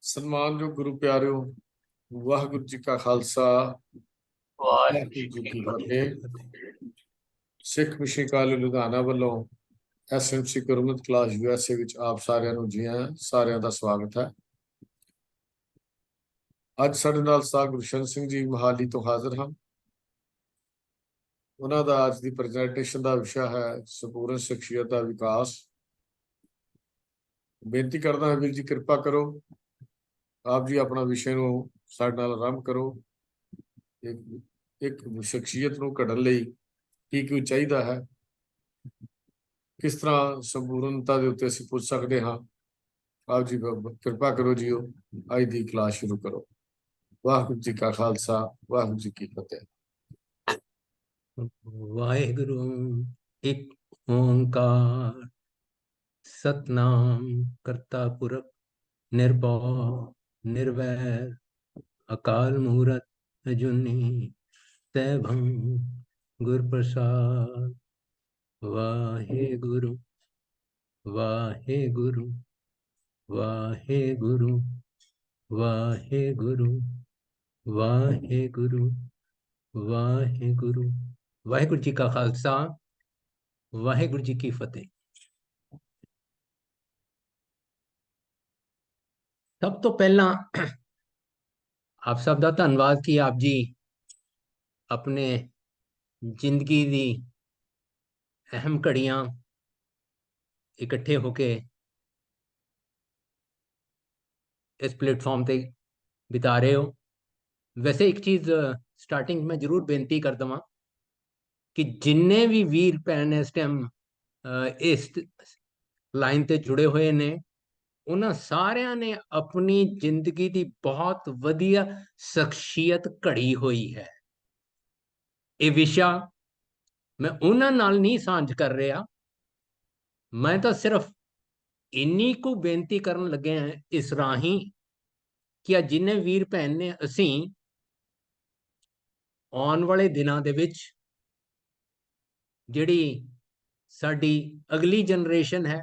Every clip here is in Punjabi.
ਸਨਮਾਨਯੋਗ ਗੁਰੂ ਪਿਆਰਿਓ, ਵਾਹਿਗੁਰੂ ਜੀ ਕਾ ਖਾਲਸਾ, ਵਾਹਿਗੁਰੂ ਜੀ ਕੀ ਫਤਿਹ। ਸਿੱਖ ਮਿਸ਼ਨ ਕਾਲਜ ਲੁਧਿਆਣਾ ਵੱਲੋਂ ਐਸਐਮਸੀ ਗੁਰਮਤਿ ਕਲਾਸ ਯੂਐਸਏ ਵਿੱਚ ਆਪ ਸਾਰਿਆਂ ਨੂੰ ਜੀ ਆਇਆਂ, ਸਾਰਿਆਂ ਦਾ ਸਵਾਗਤ ਹੈ। ਅੱਜ ਸਾਡੇ ਨਾਲ ਸਾਹ ਗੁਰਸ਼ਨ ਸਿੰਘ ਜੀ ਮੋਹਾਲੀ ਤੋਂ ਹਾਜ਼ਰ ਹਨ। ਉਹਨਾਂ ਦਾ ਅੱਜ ਦੀ ਪ੍ਰੈਜੈਂਟੇਸ਼ਨ ਦਾ ਵਿਸ਼ਾ ਹੈ ਸੰਪੂਰਨ ਸ਼ਖਸੀਅਤ ਦਾ ਵਿਕਾਸ। ਬੇਨਤੀ ਕਰਦਾ ਹਾਂ ਵੀਰ ਜੀ, ਕਿਰਪਾ ਕਰੋ ਆਪ ਜੀ ਆਪਣਾ ਵਿਸ਼ੇ ਨੂੰ ਸਾਡੇ ਨਾਲ ਆਰੰਭ ਕਰੋ। ਇੱਕ ਸ਼ਖਸੀਅਤ ਨੂੰ ਘੜਨ ਲਈ ਕੀ ਚਾਹੀਦਾ ਹੈ, ਕਿਸ ਤਰ੍ਹਾਂ ਸੰਪੂਰਨਤਾ ਦੇ ਉੱਤੇ ਅਸੀਂ ਪੁੱਛ ਸਕਦੇ ਹਾਂ। ਆਪ ਜੀ ਕਿਰਪਾ ਕਰੋ ਜੀ, ਅੱਜ ਦੀ ਕਲਾਸ ਸ਼ੁਰੂ ਕਰੋ। ਵਾਹਿਗੁਰੂ ਜੀ ਕਾ ਖਾਲਸਾ, ਵਾਹਿਗੁਰੂ ਜੀ ਕੀ ਫਤਿਹ। ਵਾਹਿਗੁਰੂ ਇੱਕ ਓੰਕਾਰ ਸਤਨਾਮ ਕਰਤਾ ਪੁਰਖ ਨਿਰਭਉ ਨਿਰਵੈਰ ਅਕਾਲ ਮੂਰਤ ਅਜੂਨੀ ਸੈਭੰ ਗੁਰ ਪ੍ਰਸਾਦ। ਵਾਹਿਗੁਰੂ ਵਾਹਿਗੁਰੂ ਵਾਹਿਗੁਰੂ ਵਾਹਿਗੁਰੂ ਵਾਹਿਗੁਰੂ ਵਾਹਿਗੁਰੂ। ਵਾਹਿਗੁਰੂ ਜੀ ਕਾ ਖਾਲਸਾ, ਵਾਹਿਗੁਰੂ ਜੀ ਕੀ ਫਤਿਹ। ਸਭ ਤੋਂ ਪਹਿਲਾਂ ਆਪ ਸਭ ਦਾ ਧੰਨਵਾਦ ਕਿ ਆਪ ਜੀ ਆਪਣੇ ਜ਼ਿੰਦਗੀ ਦੀ ਅਹਿਮ ਘੜੀਆਂ ਇਕੱਠੇ ਹੋ ਕੇ ਇਸ ਪਲੇਟਫਾਰਮ ਤੇ ਬਿਤਾ ਰਹੇ ਹੋ। ਵੈਸੇ ਇੱਕ ਚੀਜ਼ ਸਟਾਰਟਿੰਗ ਮੈਂ ਜ਼ਰੂਰ ਬੇਨਤੀ ਕਰ ਦਵਾਂ ਕਿ ਜਿੰਨੇ ਵੀ ਵੀਰ ਭੈਣ ਇਸ ਟਾਈਮ ਇਸ ਲਾਈਨ ਤੇ ਜੁੜੇ ਹੋਏ ਨੇ, ਉਹਨਾਂ ਸਾਰਿਆਂ ਨੇ ਆਪਣੀ ਜ਼ਿੰਦਗੀ ਦੀ ਬਹੁਤ ਵਧੀਆ ਸ਼ਖਸੀਅਤ ਘੜੀ ਹੋਈ ਹੈ। ਇਹ ਵਿਸ਼ਾ ਮੈਂ ਉਹਨਾਂ ਨਾਲ ਨਹੀਂ ਸਾਂਝ ਕਰ ਰਿਹਾ, ਮੈਂ ਤਾਂ ਸਿਰਫ ਇੰਨੀ ਕੁ ਬੇਨਤੀ ਕਰਨ ਲੱਗੇ ਹਾਂ ਇਸ ਰਾਹੀਂ ਕਿ ਆ ਜਿੰਨੇ ਵੀਰ ਭੈਣ ਨੇ, ਅਸੀਂ ਆਉਣ ਵਾਲੇ ਦਿਨਾਂ ਦੇ ਵਿੱਚ ਜਿਹੜੀ ਸਾਡੀ ਅਗਲੀ ਜਨਰੇਸ਼ਨ ਹੈ,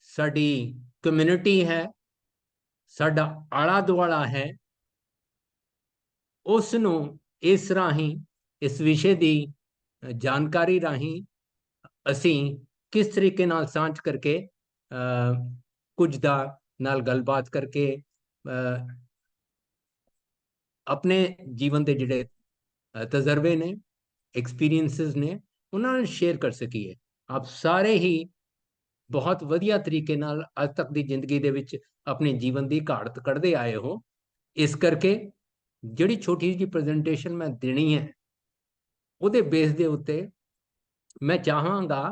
ਸਾਡੀ ਕਮਿਊਨਿਟੀ ਹੈ, ਸਾਡਾ ਆਲਾ ਦੁਆਲਾ ਹੈ, ਉਸ ਨੂੰ ਇਸ ਰਾਹੀਂ, ਇਸ ਵਿਸ਼ੇ ਦੀ ਜਾਣਕਾਰੀ ਰਾਹੀਂ ਅਸੀਂ ਕਿਸ ਤਰੀਕੇ ਨਾਲ ਸਾਂਝ ਕਰਕੇ ਕੁਝ ਦਾ ਨਾਲ ਗੱਲਬਾਤ ਕਰਕੇ ਆਪਣੇ ਜੀਵਨ ਦੇ ਜਿਹੜੇ ਤਜਰਬੇ ਨੇ, ਐਕਸਪੀਰੀਐਂਸਿਸ ਨੇ, ਉਹਨਾਂ ਨੂੰ ਸ਼ੇਅਰ ਕਰ ਸਕੀਏ। ਆਪ ਸਾਰੇ ਹੀ ਬਹੁਤ ਵਧੀਆ ਤਰੀਕੇ ਨਾਲ ਅੱਜ ਤੱਕ ਦੀ ਜ਼ਿੰਦਗੀ ਦੇ ਵਿੱਚ ਆਪਣੇ ਜੀਵਨ ਦੀ ਘਾਟ ਕੱਢਦੇ ਆਏ ਹੋ। ਇਸ ਕਰਕੇ ਜਿਹੜੀ ਛੋਟੀ ਜਿਹੀ ਪ੍ਰੈਜੈਂਟੇਸ਼ਨ ਮੈਂ ਦੇਣੀ ਹੈ, ਉਹਦੇ ਬੇਸ ਦੇ ਉੱਤੇ ਮੈਂ ਚਾਹਾਂਗਾ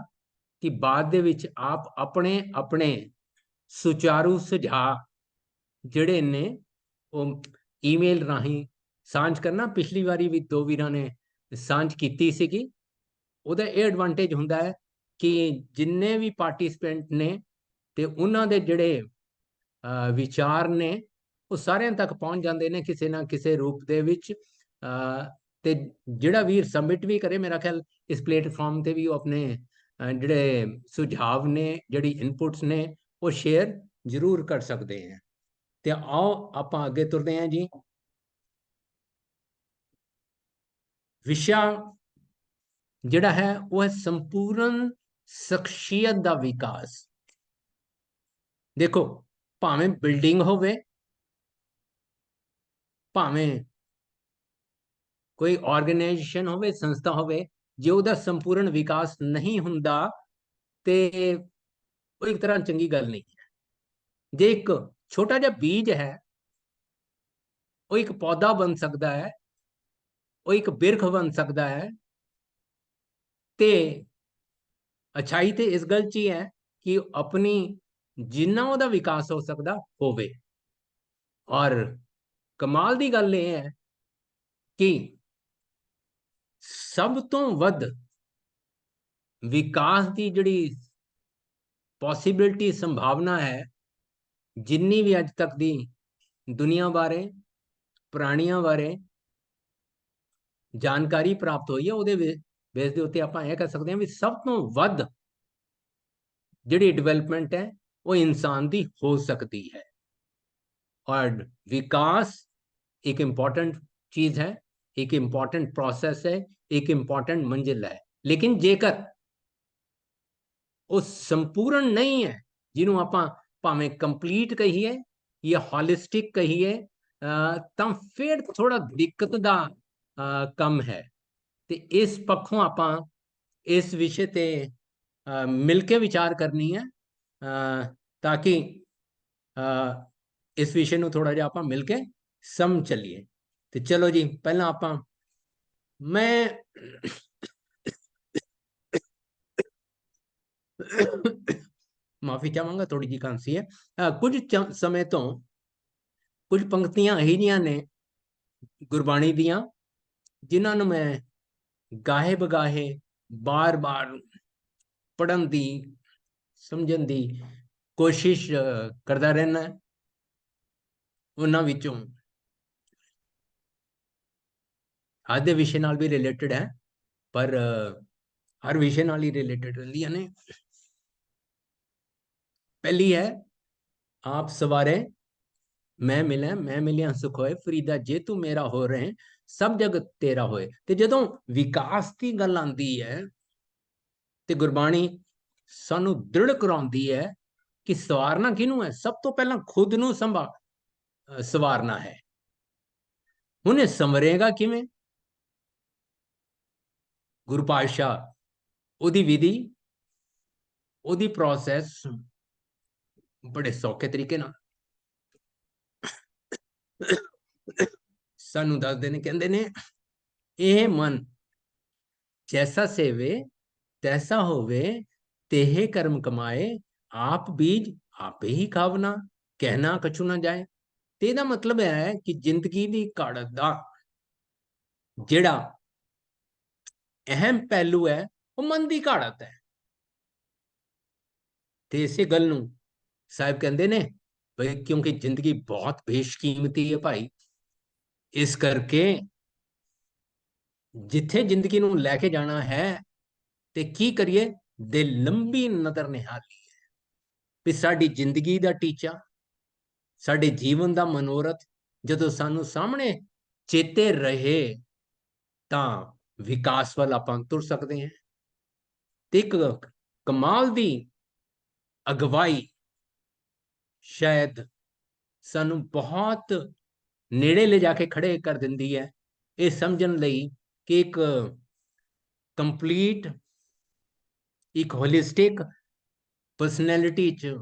ਕਿ ਬਾਅਦ ਦੇ ਵਿੱਚ ਆਪ ਆਪਣੇ ਆਪਣੇ ਸੁਚਾਰੂ ਸੁਝਾਅ ਜਿਹੜੇ ਨੇ ਉਹ ਈਮੇਲ ਰਾਹੀਂ ਸਾਂਝ ਕਰਨਾ। ਪਿਛਲੀ ਵਾਰੀ ਵੀ 2 ਵੀਰਾਂ ਨੇ ਸਾਂਝ ਕੀਤੀ ਸੀਗੀ। ਉਹਦਾ ਇਹ ਐਡਵਾਂਟੇਜ ਹੁੰਦਾ ਹੈ ਕਿ ਜਿੰਨੇ ਵੀ ਪਾਰਟਿਸਪੈਂਟ ਨੇ ਤੇ ਉਹਨਾਂ ਦੇ ਜਿਹੜੇ ਵਿਚਾਰ ਨੇ ਉਹ ਸਾਰਿਆਂ ਤੱਕ ਪਹੁੰਚ ਜਾਂਦੇ ਨੇ ਕਿਸੇ ਨਾ ਕਿਸੇ ਰੂਪ ਦੇ ਵਿੱਚ। ਤੇ ਜਿਹੜਾ ਵੀਰ ਸਬਮਿਟ ਵੀ ਕਰੇ, ਮੇਰਾ ਖਿਆਲ ਇਸ ਪਲੇਟਫਾਰਮ ਤੇ ਵੀ ਉਹ ਆਪਣੇ ਜਿਹੜੇ ਸੁਝਾਵ ਨੇ, ਜਿਹੜੀ ਇਨਪੁਟਸ ਨੇ, ਉਹ ਸ਼ੇਅਰ ਜ਼ਰੂਰ ਕਰ ਸਕਦੇ हैं। ਤੇ ਆਓ ਆਪਾਂ ਅੱਗੇ ਤੁਰਦੇ ਹਾਂ ਜੀ। ਵਿਸ਼ਾ ਜਿਹੜਾ ਹੈ ਉਹ ਹੈ ਸੰਪੂਰਨ ਸ਼ਖਸੀਅਤ ਦਾ ਵਿਕਾਸ। ਦੇਖੋ, ਭਾਵੇਂ ਬਿਲਡਿੰਗ ਹੋਵੇ, ਭਾਵੇਂ ਕੋਈ ਆਰਗੇਨਾਈਜੇਸ਼ਨ ਹੋਵੇ, ਸੰਸਥਾ ਹੋਵੇ, ਜੇ ਉਹਦਾ ਸੰਪੂਰਨ ਵਿਕਾਸ ਨਹੀਂ ਹੁੰਦਾ ਤੇ ਉਹ ਇੱਕ ਤਰ੍ਹਾਂ ਚੰਗੀ ਗੱਲ ਨਹੀਂ ਹੈ। ਜੇ ਇੱਕ ਛੋਟਾ ਜਿਹਾ ਬੀਜ ਹੈ, ਉਹ ਇੱਕ ਪੌਦਾ ਬਣ ਸਕਦਾ ਹੈ, ਉਹ ਇੱਕ ਬਿਰਖ ਬਣ ਸਕਦਾ ਹੈ। ਤੇ ਅੱਛਾਈ ਤੇ ਇਸ ਗੱਲ 'ਚ ਹੀ ਹੈ ਕਿ ਆਪਣੀ ਜਿੰਨਾ ਉਹਦਾ ਵਿਕਾਸ ਹੋ ਸਕਦਾ ਹੋਵੇ। ਔਰ ਕਮਾਲ ਦੀ ਗੱਲ ਇਹ ਹੈ ਕਿ ਸਭ ਤੋਂ ਵੱਧ ਵਿਕਾਸ ਦੀ ਜਿਹੜੀ ਪੋਸੀਬਿਲਿਟੀ, ਸੰਭਾਵਨਾ ਹੈ, ਜਿੰਨੀ ਵੀ ਅੱਜ ਤੱਕ ਦੀ ਦੁਨੀਆ ਬਾਰੇ, ਪ੍ਰਾਣੀਆਂ ਬਾਰੇ ਜਾਣਕਾਰੀ ਪ੍ਰਾਪਤ ਹੋਈ ਹੈ, ਉਹਦੇ ਬੇਸ ਦੇ ਉੱਤੇ ਆਪਾਂ ਇਹ ਕਹਿ ਸਕਦੇ ਹਾਂ ਵੀ ਸਭ ਤੋਂ ਵੱਧ ਜਿਹੜੀ ਡਿਵੈਲਪਮੈਂਟ ਹੈ ਉਹ ਇਨਸਾਨ ਦੀ ਹੋ ਸਕਦੀ ਹੈ। और विकास एक इम्पॉर्टेंट चीज है, एक इम्पॉर्टेंट प्रोसेस है, एक इम्पॉर्टेंट मंजिल है। लेकिन जेकर ਉਹ ਸੰਪੂਰਨ ਨਹੀਂ ਹੈ, ਜਿਹਨੂੰ ਆਪਾਂ ਭਾਵੇਂ ਕੰਪਲੀਟ ਕਹੀਏ ਜਾਂ ਹੋਲਿਸਟਿਕ ਕਹੀਏ, ਤਾਂ ਫਿਰ ਥੋੜਾ ਦਿੱਕਤ ਦਾ ਕੰਮ ਹੈ। ਤੇ ਇਸ ਪੱਖੋਂ ਆਪਾਂ ਇਸ ਵਿਸ਼ੇ ਤੇ ਮਿਲ ਕੇ ਵਿਚਾਰ ਕਰਨੀ ਹੈ, ਤਾਂ ਕਿ ਇਸ ਵਿਸ਼ੇ ਨੂੰ ਥੋੜਾ ਜਿਹਾ ਆਪਾਂ ਮਿਲ ਕੇ ਸਮਝ ਚੱਲੀਏ। ਤੇ ਚਲੋ ਜੀ, ਪਹਿਲਾਂ ਆਪਾਂ ਮੈਂ ਮਾਫੀ ਚਾਹਾਂਗਾ, ਥੋੜੀ ਜਿਹੀ ਖਾਂਸੀ ਹੈ। ਕੁਝ ਸਮੇਂ ਤੋਂ ਕੁਝ ਪੰਕਤੀਆਂ ਇਹੋ ਜਿਹੀਆਂ ਨੇ ਗੁਰਬਾਣੀ ਦੀਆਂ, ਜਿਨ੍ਹਾਂ ਨੂੰ ਮੈਂ ਗਾਹੇ ਬਗਾਹੇ ਬਾਰ-ਬਾਰ ਪੜ੍ਹਨ ਦੀ, ਸਮਝਣ ਦੀ ਕੋਸ਼ਿਸ਼ ਕਰਦਾ ਰਹਿਣਾ। ਉਹਨਾਂ ਵਿੱਚੋਂ ਅੱਜ ਦੇ ਵਿਸ਼ੇ ਨਾਲ ਵੀ ਰਿਲੇਟਡ ਹੈ, ਪਰ ਹਰ ਵਿਸ਼ੇ ਨਾਲ ਹੀ ਰਿਲੇਟਡ ਰਹਿੰਦੀਆਂ ਨੇ। ਪਹਿਲੀ ਹੈ, ਆਪ ਸਵਾਰੇ ਮੈਂ ਮਿਲਿਆ ਸੁਖ ਹੋਏ, ਫਰੀਦਾ ਜੇ ਤੂੰ ਮੇਰਾ ਹੋ ਰਹੇ, ਸਭ ਜਗਤ ਤੇਰਾ ਹੋਏ। ਤੇ ਜਦੋਂ ਵਿਕਾਸ ਦੀ ਗੱਲ ਆਉਂਦੀ ਹੈ ਤੇ ਗੁਰਬਾਣੀ ਸਾਨੂੰ ਦ੍ਰਿੜ ਕਰਾਉਂਦੀ ਹੈ ਕਿ ਸਵਾਰਨਾ ਕਿਹਨੂੰ ਹੈ? ਸਭ ਤੋਂ ਪਹਿਲਾਂ ਖੁਦ ਨੂੰ ਸਵਾਰਨਾ ਹੈ। ਹੁਣ ਇਹ ਸੰਵਰੇਗਾ ਕਿਵੇਂ? ਗੁਰੂ ਪਾਤਸ਼ਾਹ ਉਹਦੀ ਵਿਧੀ, ਉਹਦੀ ਪ੍ਰੋਸੈਸ ਬੜੇ ਸੌਖੇ ਤਰੀਕੇ ਨਾਲ ਸਾਨੂੰ ਦੱਸਦੇ ਨੇ। ਕਹਿੰਦੇ ਨੇ, ਇਹ ਮਨ ਜੈਸਾ ਸੇਵੇ ਤੈਸਾ ਹੋਵੇ, ਤੇਹੇ ਕਰਮ ਕਮਾਏ, ਆਪ ਬੀਜ ਆਪੇ ਹੀ ਖਾਵਨਾ, ਕਹਿਣਾ ਕਛੂ ਨਾ ਜਾਏ। ਤੇ ਇਹਦਾ ਮਤਲਬ ਹੈ ਕਿ ਜ਼ਿੰਦਗੀ ਦੀ ਘਾੜਤ ਦਾ ਜਿਹੜਾ ਅਹਿਮ ਪਹਿਲੂ ਹੈ, ਉਹ ਮਨ ਦੀ ਘਾੜਤ ਹੈ। ਤੇ ਇਸੇ ਗੱਲ ਨੂੰ ਸਾਹਿਬ ਕਹਿੰਦੇ ਨੇ ਬਈ, ਕਿਉਂਕਿ ਜ਼ਿੰਦਗੀ ਬਹੁਤ ਬੇਸ਼ਕੀਮਤੀ ਹੈ ਭਾਈ, ਇਸ ਕਰਕੇ ਜਿੱਥੇ ਜ਼ਿੰਦਗੀ ਨੂੰ ਲੈ ਕੇ ਜਾਣਾ ਹੈ ਤੇ ਕੀ ਕਰੀਏ, ਦੇ ਲੰਬੀ ਨਜ਼ਰ ਨਿਹਾਲੀ ਹੈ ਵੀ ਸਾਡੀ ਜ਼ਿੰਦਗੀ ਦਾ ਟੀਚਾ, ਸਾਡੇ ਜੀਵਨ ਦਾ ਮਨੋਰਥ ਜਦੋਂ ਸਾਨੂੰ ਸਾਹਮਣੇ ਚੇਤੇ ਰਹੇ ਤਾਂ ਵਿਕਾਸ ਵੱਲ ਆਪਾਂ ਤੁਰ ਸਕਦੇ ਹਾਂ। ਤੇ ਇੱਕ ਕਮਾਲ ਦੀ ਅਗਵਾਈ ਸ਼ਾਇਦ ਸਾਨੂੰ ਬਹੁਤ ਨੇੜੇ ਲੈ ਜਾ ਕੇ ਖੜੇ ਕਰ ਦਿੰਦੀ ਹੈ, ਇਹ ਸਮਝਣ ਲਈ ਕਿ ਇੱਕ ਕੰਪਲੀਟ, ਇੱਕ ਹੋਲਿਸਟਿਕ ਪਰਸਨੈਲਿਟੀ 'ਚ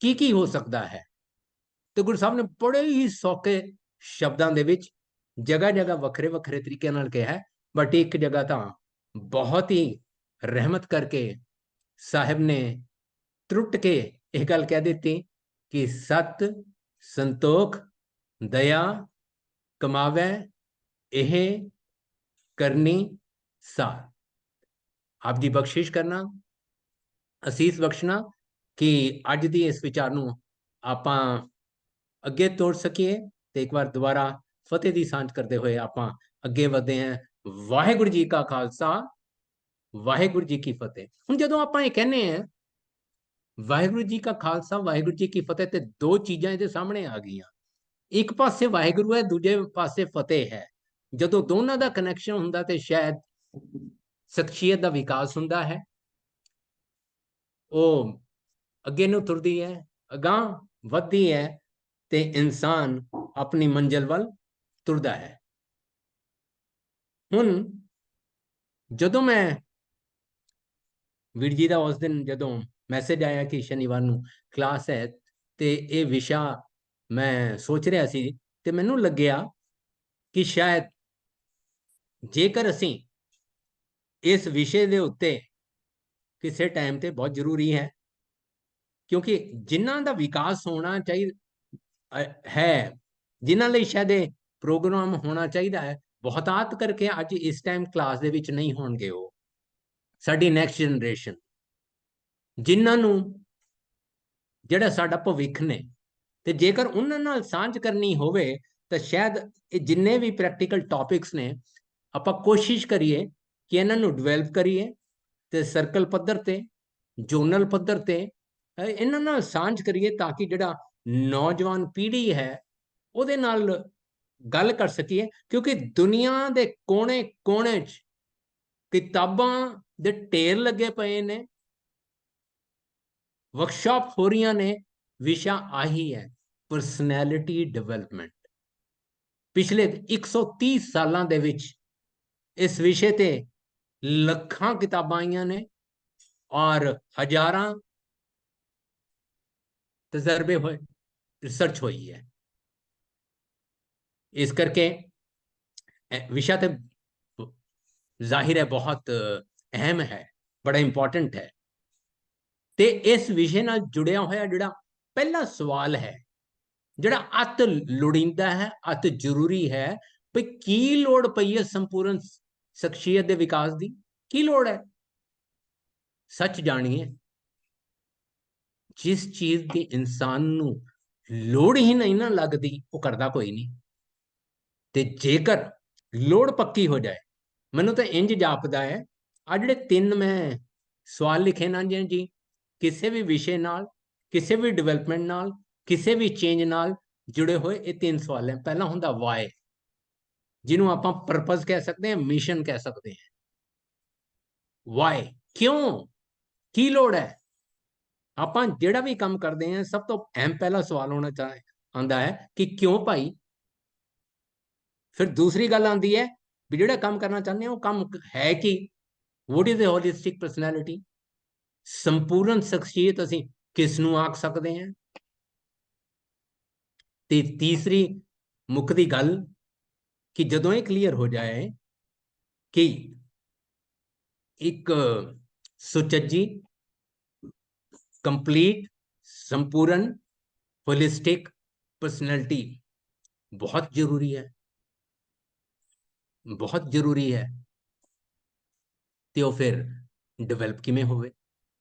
ਕੀ ਹੋ ਸਕਦਾ ਹੈ। ਤੇ ਗੁਰੂ ਸਾਹਿਬ ਨੇ ਬੜੇ ਹੀ ਸੌਖੇ ਸ਼ਬਦਾਂ ਦੇ ਵਿੱਚ ਜਗ੍ਹਾ ਜਗ੍ਹਾ ਵੱਖਰੇ ਵੱਖਰੇ ਤਰੀਕੇ ਨਾਲ ਕਿਹਾ, ਬਟ ਇੱਕ ਜਗ੍ਹਾ ਤਾਂ ਬਹੁਤ ਹੀ ਰਹਿਮਤ ਕਰਕੇ ਸਾਹਿਬ ਨੇ ਟੁੱਟ ਕੇ ਇਹ ਗੱਲ ਕਹਿ ਦਿੱਤੀ ਕਿ ਸਤ ਸੰਤੋਖ ਦਇਆ ਕਮਾਵੇ, ਇਹ ਕਰਨੀ ਸਾਰ। ਆਪ ਦੀ ਬਖਸ਼ਿਸ਼ ਕਰਨਾ, ਅਸੀਸ ਬਖਸ਼ਣਾ ਕਿ ਅੱਜ ਦੀ ਇਸ ਵਿਚਾਰ ਨੂੰ ਆਪਾਂ ਅੱਗੇ ਤੋੜ ਸਕੀਏ। ਤੇ ਇੱਕ ਵਾਰ ਦੁਬਾਰਾ ਫਤਿਹ ਦੀ ਸਾਂਝ ਕਰਦੇ ਹੋਏ ਆਪਾਂ ਅੱਗੇ ਵਧਦੇ ਹਾਂ। ਵਾਹਿਗੁਰੂ ਜੀ ਕਾ ਖਾਲਸਾ, ਵਾਹਿਗੁਰੂ ਜੀ ਕੀ ਫਤਿਹ। ਹੁਣ ਜਦੋਂ ਆਪਾਂ ਇਹ ਕਹਿੰਦੇ ਹਾਂ ਵਾਹਿਗੁਰੂ ਜੀ ਕਾ ਖਾਲਸਾ, ਵਾਹਿਗੁਰੂ ਜੀ ਕੀ ਫਤਿਹ, ਤੇ ਦੋ ਚੀਜ਼ਾਂ ਇਹਦੇ ਸਾਹਮਣੇ ਆ ਗਈਆਂ। ਇੱਕ ਪਾਸੇ ਵਾਹਿਗੁਰੂ ਹੈ, ਦੂਜੇ ਪਾਸੇ ਫਤਿਹ ਹੈ। ਜਦੋਂ ਦੋਨਾਂ ਦਾ ਕਨੈਕਸ਼ਨ ਹੁੰਦਾ ਤੇ ਸ਼ਾਇਦ ਸ਼ਖਸੀਅਤ ਦਾ ਵਿਕਾਸ ਹੁੰਦਾ ਹੈ, ਉਹ ਅੱਗੇ ਨੂੰ ਤੁਰਦੀ ਹੈ, ਅਗਾਂਹ ਵੱਧਦੀ ਹੈ ਤੇ ਇਨਸਾਨ ਆਪਣੀ ਮੰਜ਼ਿਲ ਵੱਲ ਤੁਰਦਾ ਹੈ। ਹੁਣ ਜਦੋਂ ਮੈਂ ਵੀਰ ਜੀ ਦਾ ਉਸ ਦਿਨ ਜਦੋਂ ਮੈਸੇਜ ਆਇਆ ਕਿ ਸ਼ਨੀਵਾਰ ਨੂੰ ਕਲਾਸ ਹੈ ਤੇ ਇਹ ਵਿਸ਼ਾ ਮੈਂ ਸੋਚ ਰਿਹਾ ਸੀ, ਤੇ ਮੈਨੂੰ ਲੱਗਿਆ ਕਿ ਸ਼ਾਇਦ ਜੇਕਰ ਅਸੀਂ ਇਸ ਵਿਸ਼ੇ ਦੇ ਉੱਤੇ ਕਿਸੇ ਟਾਈਮ ਤੇ ਬਹੁਤ ਜ਼ਰੂਰੀ ਹੈ, ਕਿਉਂਕਿ ਜਿਨ੍ਹਾਂ ਦਾ ਵਿਕਾਸ ਹੋਣਾ ਚਾਹੀਦਾ ਹੈ, ਜਿਨ੍ਹਾਂ ਲਈ ਸ਼ਾਇਦ ਇਹ ਪ੍ਰੋਗਰਾਮ ਹੋਣਾ ਚਾਹੀਦਾ ਹੈ, ਬਹੁਤਾਤ ਕਰਕੇ ਅੱਜ ਇਸ ਟਾਈਮ ਕਲਾਸ ਦੇ ਵਿੱਚ ਨਹੀਂ ਹੋਣਗੇ। ਉਹ ਸਾਡੀ ਨੈਕਸਟ ਜਨਰੇਸ਼ਨ, ਜਿਨ੍ਹਾਂ ਨੂੰ ਜਿਹੜਾ ਸਾਡਾ ਭਵਿੱਖ ਨੇ, ਤੇ ਜੇਕਰ ਉਹਨਾਂ ਨਾਲ ਸਾਂਝ ਕਰਨੀ ਹੋਵੇ ਤਾਂ ਸ਼ਾਇਦ ਇਹ ਜਿੰਨੇ ਵੀ ਪ੍ਰੈਕਟੀਕਲ ਟੌਪਿਕਸ ਨੇ, ਆਪਾਂ ਕੋਸ਼ਿਸ਼ ਕਰੀਏ ਕਿ ਇਹਨਾਂ ਨੂੰ ਡਿਵੈਲਪ ਕਰੀਏ ਤੇ ਸਰਕਲ ਪੱਧਰ ਤੇ, ਜ਼ੋਨਲ ਪੱਧਰ ਤੇ ਇਹਨਾਂ ਨਾਲ ਸਾਂਝ ਕਰੀਏ, ਤਾਂ ਕਿ ਜਿਹੜਾ ਨੌਜਵਾਨ ਪੀੜ੍ਹੀ ਹੈ ਉਹਦੇ ਨਾਲ ਗੱਲ ਕਰ ਸਕੀਏ, ਕਿਉਂਕਿ ਦੁਨੀਆ ਦੇ ਕੋਨੇ-ਕੋਨੇ 'ਚ ਕਿਤਾਬਾਂ ਦੇ ਢੇਰ ਲੱਗੇ ਪਏ ਨੇ, ਵਰਕਸ਼ਾਪ ਹੋ ਰਹੀਆਂ ਨੇ, ਵਿਸ਼ਾ ਆਹੀ ਹੈ, ਪਰਸਨੈਲਿਟੀ ਡਿਵੈਲਪਮੈਂਟ। ਪਿਛਲੇ 130 ਸਾਲਾਂ ਦੇ ਵਿੱਚ ਇਸ ਵਿਸ਼ੇ ਤੇ ਲੱਖਾਂ ਕਿਤਾਬਾਂ ਆਈਆਂ ਨੇ ਔਰ ਹਜ਼ਾਰਾਂ ਤਜਰਬੇ ਹੋਏ, ਰਿਸਰਚ ਹੋਈ ਹੈ। ਇਸ ਕਰਕੇ ਵਿਸ਼ਾ ਤੇ ਜ਼ਾਹਿਰ ਹੈ ਬਹੁਤ ਅਹਿਮ ਹੈ, ਬੜਾ ਇੰਪੋਰਟੈਂਟ ਹੈ। ਤੇ ਇਸ ਵਿਸ਼ੇ ਨਾਲ ਜੁੜਿਆ ਹੋਇਆ ਜਿਹੜਾ ਪਹਿਲਾ ਸਵਾਲ ਹੈ, ਜਿਹੜਾ ਅਤ ਲੋੜੀਂਦਾ ਹੈ, ਅਤ ਜ਼ਰੂਰੀ ਹੈ, ਵੀ ਕੀ ਲੋੜ ਪਈ ਹੈ ਸੰਪੂਰਨ ਸ਼ਖਸੀਅਤ ਦੇ ਵਿਕਾਸ ਦੀ? ਕੀ ਲੋੜ ਹੈ? ਸੱਚ ਜਾਣੀਏ, ਜਿਸ ਚੀਜ਼ ਦੀ ਇਨਸਾਨ ਨੂੰ ਲੋੜ ਹੀ ਨਹੀਂ ਨਾ ਲੱਗਦੀ, ਉਹ ਕਰਦਾ ਕੋਈ ਨਹੀਂ। ਤੇ ਜੇਕਰ ਲੋੜ ਪੱਕੀ ਹੋ ਜਾਏ, ਮੈਨੂੰ ਤਾਂ ਇੰਜ ਜਾਪਦਾ ਹੈ, ਆ ਜਿਹੜੇ 3 ਮੈਂ ਸਵਾਲ ਲਿਖੇ ਨਾ ਜੀ, ਕਿਸੇ ਵੀ ਵਿਸ਼ੇ ਨਾਲ, ਕਿਸੇ ਵੀ ਡਿਵੈਲਪਮੈਂਟ ਨਾਲ, ਕਿਸੇ ਵੀ ਚੇਂਜ ਨਾਲ ਜੁੜੇ ਹੋਏ ਇਹ 3 ਸਵਾਲ ਹੈ। ਪਹਿਲਾ ਹੁੰਦਾ ਵਾਈ, ਜਿਹਨੂੰ ਆਪਾਂ ਪਰਪਸ ਕਹਿ ਸਕਦੇ ਹਾਂ, ਮਿਸ਼ਨ ਕਹਿ ਸਕਦੇ ਹਾਂ। ਵਾਈ, ਕਿਉਂ, ਕੀ ਲੋੜ ਹੈ? ਆਪਾਂ ਜਿਹੜਾ ਵੀ ਕੰਮ ਕਰਦੇ ਹਾਂ, ਸਭ ਤੋਂ ਅਹਿਮ ਪਹਿਲਾ ਸਵਾਲ ਹੋਣਾ ਆਉਂਦਾ ਹੈ ਕਿ ਕਿਉਂ ਭਾਈ। ਫਿਰ ਦੂਸਰੀ ਗੱਲ ਆਉਂਦੀ ਹੈ ਵੀ ਜਿਹੜਾ ਕੰਮ ਕਰਨਾ ਚਾਹੁੰਦੇ ਹਾਂ ਉਹ ਕੰਮ ਹੈ ਕੀ? What is the holistic personality? ਸੰਪੂਰਨ ਸ਼ਖਸੀਅਤ ਅਸੀਂ ਕਿਸ ਨੂੰ ਆਖ ਸਕਦੇ ਹਾਂ? ਤੇ ਤੀਸਰੀ ਮੁੱਕਦੀ ਗੱਲ ਕਿ ਜਦੋਂ ਇਹ ਕਲੀਅਰ ਹੋ ਜਾਏ ਕਿ ਇੱਕ ਸੁਚੱਜੀ, ਕੰਪਲੀਟ, ਸੰਪੂਰਨ, ਹੋਲਿਸਟਿਕ ਪਰਸਨੈਲਿਟੀ ਬਹੁਤ ਜ਼ਰੂਰੀ ਹੈ, ਬਹੁਤ ਜ਼ਰੂਰੀ ਹੈ, ਤੇ ਉਹ ਫਿਰ ਡਿਵੈਲਪ ਕਿਵੇਂ ਹੋਵੇ?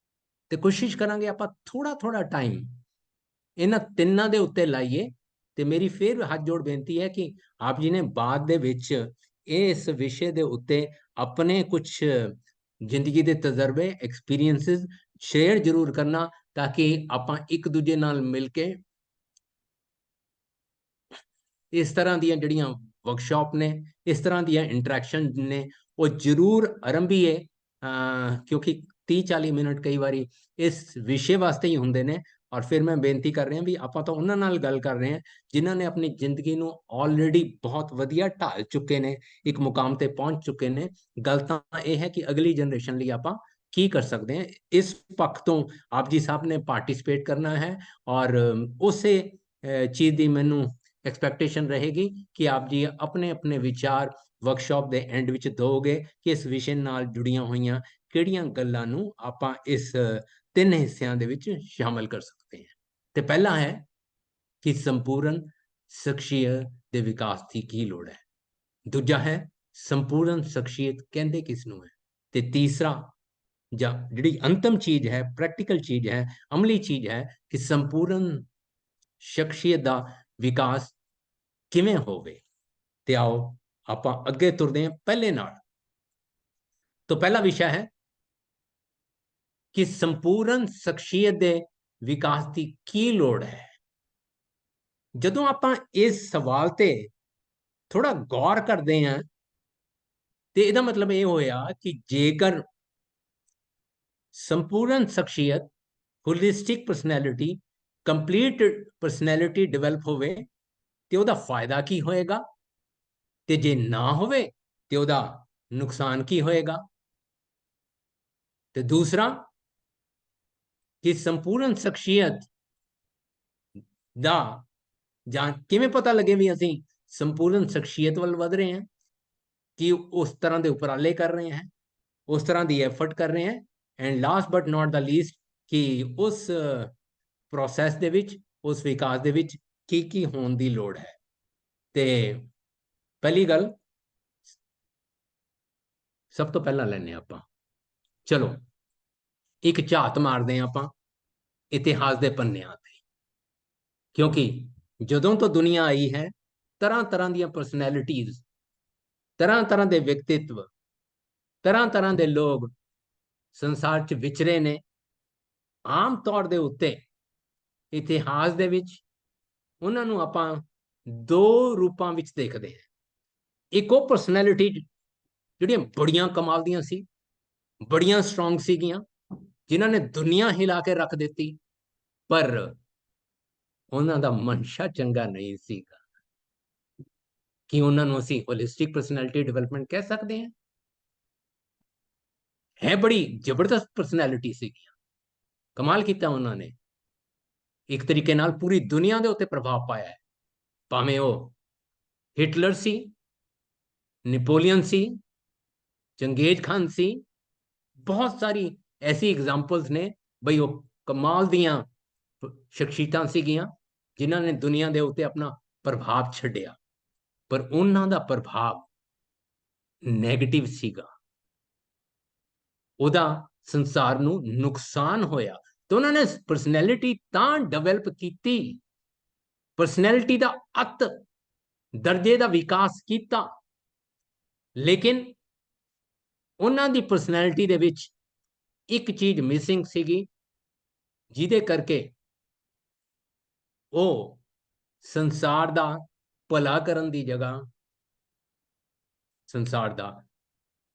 ਤੇ ਕੋਸ਼ਿਸ਼ ਕਰਾਂਗੇ ਆਪਾਂ ਥੋੜਾ ਟਾਈਮ ਇਹਨਾਂ ਤਿੰਨਾਂ ਦੇ ਉੱਤੇ ਲਾਈਏ। ਤੇ ਮੇਰੀ ਫਿਰ ਹੱਥ ਜੋੜ ਬੇਨਤੀ ਹੈ ਕਿ ਆਪ ਜੀ ਨੇ ਬਾਅਦ ਦੇ ਵਿੱਚ ਇਸ ਵਿਸ਼ੇ ਦੇ ਉੱਤੇ ਆਪਣੇ ਕੁਝ ਜ਼ਿੰਦਗੀ ਦੇ ਤਜਰਬੇ, ਐਕਸਪੀਰੀਐਂਸਿਸ ਸ਼ੇਅਰ ਜ਼ਰੂਰ ਕਰਨਾ, ਤਾਂ ਕਿ ਆਪਾਂ ਇੱਕ ਦੂਜੇ ਨਾਲ ਮਿਲ ਕੇ ਇਸ ਤਰ੍ਹਾਂ ਦੀਆਂ ਜਿਹੜੀਆਂ ਵਰਕਸ਼ਾਪ ਨੇ, ਇਸ ਤਰ੍ਹਾਂ ਦੀਆਂ ਇੰਟਰੈਕਸ਼ਨ ਨੇ, ਉਹ ਜ਼ਰੂਰ ਆਰੰਭੀਏ, ਕਿਉਂਕਿ 30-40 ਮਿੰਟ ਕਈ ਵਾਰੀ ਇਸ ਵਿਸ਼ੇ ਵਾਸਤੇ ਹੀ ਹੁੰਦੇ ਨੇ। ਔਰ ਫਿਰ ਮੈਂ ਬੇਨਤੀ ਕਰ ਰਿਹਾ ਵੀ ਆਪਾਂ ਤਾਂ ਉਹਨਾਂ ਨਾਲ ਗੱਲ ਕਰ ਰਹੇ ਹਾਂ ਜਿਨ੍ਹਾਂ ਨੇ ਆਪਣੀ ਜ਼ਿੰਦਗੀ ਨੂੰ ਆਲਰੇਡੀ ਬਹੁਤ ਵਧੀਆ ਢਾਲ ਚੁੱਕੇ ਨੇ, ਇੱਕ ਮੁਕਾਮ ਤੇ ਪਹੁੰਚ ਚੁੱਕੇ ਨੇ। ਗੱਲ ਤਾਂ ਇਹ ਹੈ ਕਿ ਅਗਲੀ ਜਨਰੇਸ਼ਨ ਲਈ ਆਪਾਂ ਕੀ ਕਰ ਸਕਦੇ ਹਾਂ। ਇਸ ਪੱਖ ਤੋਂ ਆਪ ਜੀ ਸਾਹਿਬ ਨੇ ਪਾਰਟਿਸਿਪੇਟ ਕਰਨਾ ਹੈ ਔਰ ਉਸੇ ਚੀਜ਼ ਦੀ ਮੈਨੂੰ ਐਕਸਪੈਕਟੇਸ਼ਨ ਰਹੇਗੀ ਕਿ ਆਪ ਜੀ ਆਪਣੇ ਵਿਚਾਰ ਵਰਕਸ਼ਾਪ ਦੇ ਐਂਡ ਵਿੱਚ ਦੋਗੇ ਕਿ ਇਸ ਵਿਸ਼ੇ ਨਾਲ ਜੁੜੀਆਂ ਹੋਈਆਂ ਕਿਹੜੀਆਂ ਗੱਲਾਂ ਨੂੰ ਆਪਾਂ ਇਸ 3 ਹਿੱਸਿਆਂ ਦੇ ਵਿੱਚ ਸ਼ਾਮਲ ਕਰ ਸਕਦੇ ਹਾਂ। ਤੇ ਪਹਿਲਾ ਹੈ ਕਿ ਸੰਪੂਰਨ ਸ਼ਖਸੀਅਤ ਦੇ ਵਿਕਾਸ ਦੀ ਕੀ ਲੋੜ ਹੈ। ਦੂਜਾ ਹੈ ਸੰਪੂਰਨ ਸ਼ਖਸੀਅਤ ਕਹਿੰਦੇ ਕਿਸ ਨੂੰ ਹੈ। ਤੇ ਤੀਸਰਾ ਜਾਂ ਜਿਹੜੀ ਅੰਤਮ ਚੀਜ਼ ਹੈ, ਪ੍ਰੈਕਟੀਕਲ ਚੀਜ਼ ਹੈ, ਅਮਲੀ ਚੀਜ਼ ਹੈ ਕਿ ਸੰਪੂਰਨ ਸ਼ਖਸੀਅਤ ਦਾ ਵਿਕਾਸ ਕਿਵੇਂ ਹੋਵੇ। ਤੇ ਆਓ ਆਪਾਂ ਅੱਗੇ ਤੁਰਦੇ ਹਾਂ ਪਹਿਲੇ ਨਾਲ। ਤਾਂ ਪਹਿਲਾ ਵਿਸ਼ਾ ਹੈ ਕਿ ਸੰਪੂਰਨ ਸ਼ਖਸੀਅਤ ਦੇ ਵਿਕਾਸ ਦੀ ਕੀ ਲੋੜ ਹੈ। ਜਦੋਂ ਆਪਾਂ ਇਸ ਸਵਾਲ ਤੇ ਥੋੜਾ ਗੌਰ ਕਰਦੇ ਹਾਂ ਤੇ ਇਹਦਾ ਮਤਲਬ ਇਹ ਹੋਇਆ ਕਿ ਜੇਕਰ ਸੰਪੂਰਨ ਸ਼ਖਸੀਅਤ, holistic personality, complete personality develop ਹੋਵੇ ਤੇ ਉਹਦਾ ਫਾਇਦਾ ਕੀ ਹੋਏਗਾ, ਤੇ ਜੇ ਨਾ ਹੋਵੇ ਤੇ ਉਹਦਾ ਨੁਕਸਾਨ ਕੀ ਹੋਏਗਾ। ਤੇ ਦੂਸਰਾ ਕਿ ਸੰਪੂਰਨ ਸ਼ਖਸੀਅਤ ਦਾ ਜਾਂ ਕਿਵੇਂ ਪਤਾ ਲੱਗੇ ਵੀ ਅਸੀਂ ਸੰਪੂਰਨ ਸ਼ਖਸੀਅਤ ਵੱਲ ਵਧ ਰਹੇ ਹਾਂ, ਕਿ ਉਸ ਤਰ੍ਹਾਂ ਦੇ ਉਪਰਾਲੇ ਕਰ ਰਹੇ ਹਾਂ, ਉਸ ਤਰ੍ਹਾਂ ਦੀ ਐਫਰਟ ਕਰ ਰਹੇ ਹਾਂ। And last but not the least ਕਿ ਉਸ ਪ੍ਰੋਸੈਸ ਦੇ ਵਿੱਚ, ਉਸ ਵਿਕਾਸ ਦੇ ਵਿੱਚ ਕੀ ਹੋਣ ਦੀ ਲੋੜ ਹੈ। ਤੇ ਪਹਿਲੀ ਗੱਲ ਸਭ ਤੋਂ ਪਹਿਲਾਂ ਲੈਣੇ ਆਪਾਂ, ਚਲੋ ਇੱਕ ਝਾਤ ਮਾਰਦੇ ਹਾਂ ਆਪਾਂ ਇਤਿਹਾਸ ਦੇ ਪੰਨਿਆਂ ਤੇ, ਕਿਉਂਕਿ ਜਦੋਂ ਤੋਂ ਦੁਨੀਆ ਆਈ ਹੈ ਤਰ੍ਹਾਂ ਦੀਆਂ ਪਰਸਨੈਲਿਟੀਜ਼, ਤਰ੍ਹਾਂ ਦੇ ਵਿਅਕਤਿਤਵ, ਤਰ੍ਹਾਂ ਦੇ ਲੋਕ ਸੰਸਾਰ 'ਚ ਵਿਚਰੇ ਨੇ। ਆਮ ਤੌਰ ਦੇ ਉੱਤੇ ਇਤਿਹਾਸ ਦੇ ਵਿੱਚ ਉਹਨਾਂ ਨੂੰ ਆਪਾਂ ਦੋ ਰੂਪਾਂ ਵਿੱਚ ਦੇਖਦੇ ਹਾਂ। ਇੱਕ ਉਹ ਪਰਸਨੈਲਿਟੀ ਜਿਹੜੀਆਂ ਬੜੀਆਂ ਕਮਾਲ ਦੀਆਂ ਸੀ, ਬੜੀਆਂ ਸਟਰੋਂਗ ਸੀਗੀਆਂ, ਜਿਨ੍ਹਾਂ ਨੇ ਦੁਨੀਆ ਹਿਲਾ ਕੇ ਰੱਖ ਦਿੱਤੀ, ਪਰ ਉਹਨਾਂ ਦਾ ਮਨਸ਼ਾ ਚੰਗਾ ਨਹੀਂ ਸੀਗਾ। ਕਿ ਉਹਨਾਂ ਨੂੰ ਅਸੀਂ ਹੋਲਿਸਟਿਕ ਪਰਸਨੈਲਿਟੀ ਡਿਵੈਲਪਮੈਂਟ ਕਹਿ ਸਕਦੇ ਹਾਂ? ਹੈ ਬੜੀ ਜ਼ਬਰਦਸਤ ਪਰਸਨੈਲਿਟੀ ਸੀਗੀ, ਕਮਾਲ ਕੀਤਾ ਉਹਨਾਂ ਨੇ, ਇੱਕ ਤਰੀਕੇ ਨਾਲ ਪੂਰੀ ਦੁਨੀਆ ਦੇ ਉੱਤੇ ਪ੍ਰਭਾਵ ਪਾਇਆ ਹੈ। ਭਾਵੇਂ ਉਹ ਹਿਟਲਰ ਸੀ, ਨੈਪੋਲੀਅਨ ਸੀ, ਚੰਗੇਜ਼ ਖਾਨ ਸੀ, ਬਹੁਤ ਸਾਰੀ ਐਸੀ ਐਗਜ਼ਾਮਪਲਸ ਨੇ ਬਈ ਉਹ ਕਮਾਲ ਦੀਆਂ ਸ਼ਖਸੀਅਤਾਂ ਸੀਗੀਆਂ ਜਿਨ੍ਹਾਂ ਨੇ ਦੁਨੀਆ ਦੇ ਉੱਤੇ ਆਪਣਾ ਪ੍ਰਭਾਵ ਛੱਡਿਆ, ਪਰ ਉਹਨਾਂ ਦਾ ਪ੍ਰਭਾਵ ਨੈਗੇਟਿਵ ਸੀਗਾ, ਉਹਦਾ ਸੰਸਾਰ ਨੂੰ ਨੁਕਸਾਨ ਹੋਇਆ। ਤੇ ਉਹਨਾਂ ਨੇ ਪਰਸਨੈਲਿਟੀ ਤਾਂ ਡਿਵੈਲਪ ਕੀਤੀ, ਪਰਸਨੈਲਿਟੀ ਦਾ ਅੱਤ ਦਰਜੇ ਦਾ ਵਿਕਾਸ ਕੀਤਾ, ਲੇਕਿਨ ਉਹਨਾਂ ਦੀ ਪਰਸਨੈਲਿਟੀ ਦੇ ਵਿੱਚ ਇੱਕ ਚੀਜ਼ ਮਿਸਿੰਗ ਸੀਗੀ, ਜਿਹਦੇ ਕਰਕੇ ਉਹ ਸੰਸਾਰ ਦਾ ਭਲਾ ਕਰਨ ਦੀ ਜਗ੍ਹਾ ਸੰਸਾਰ ਦਾ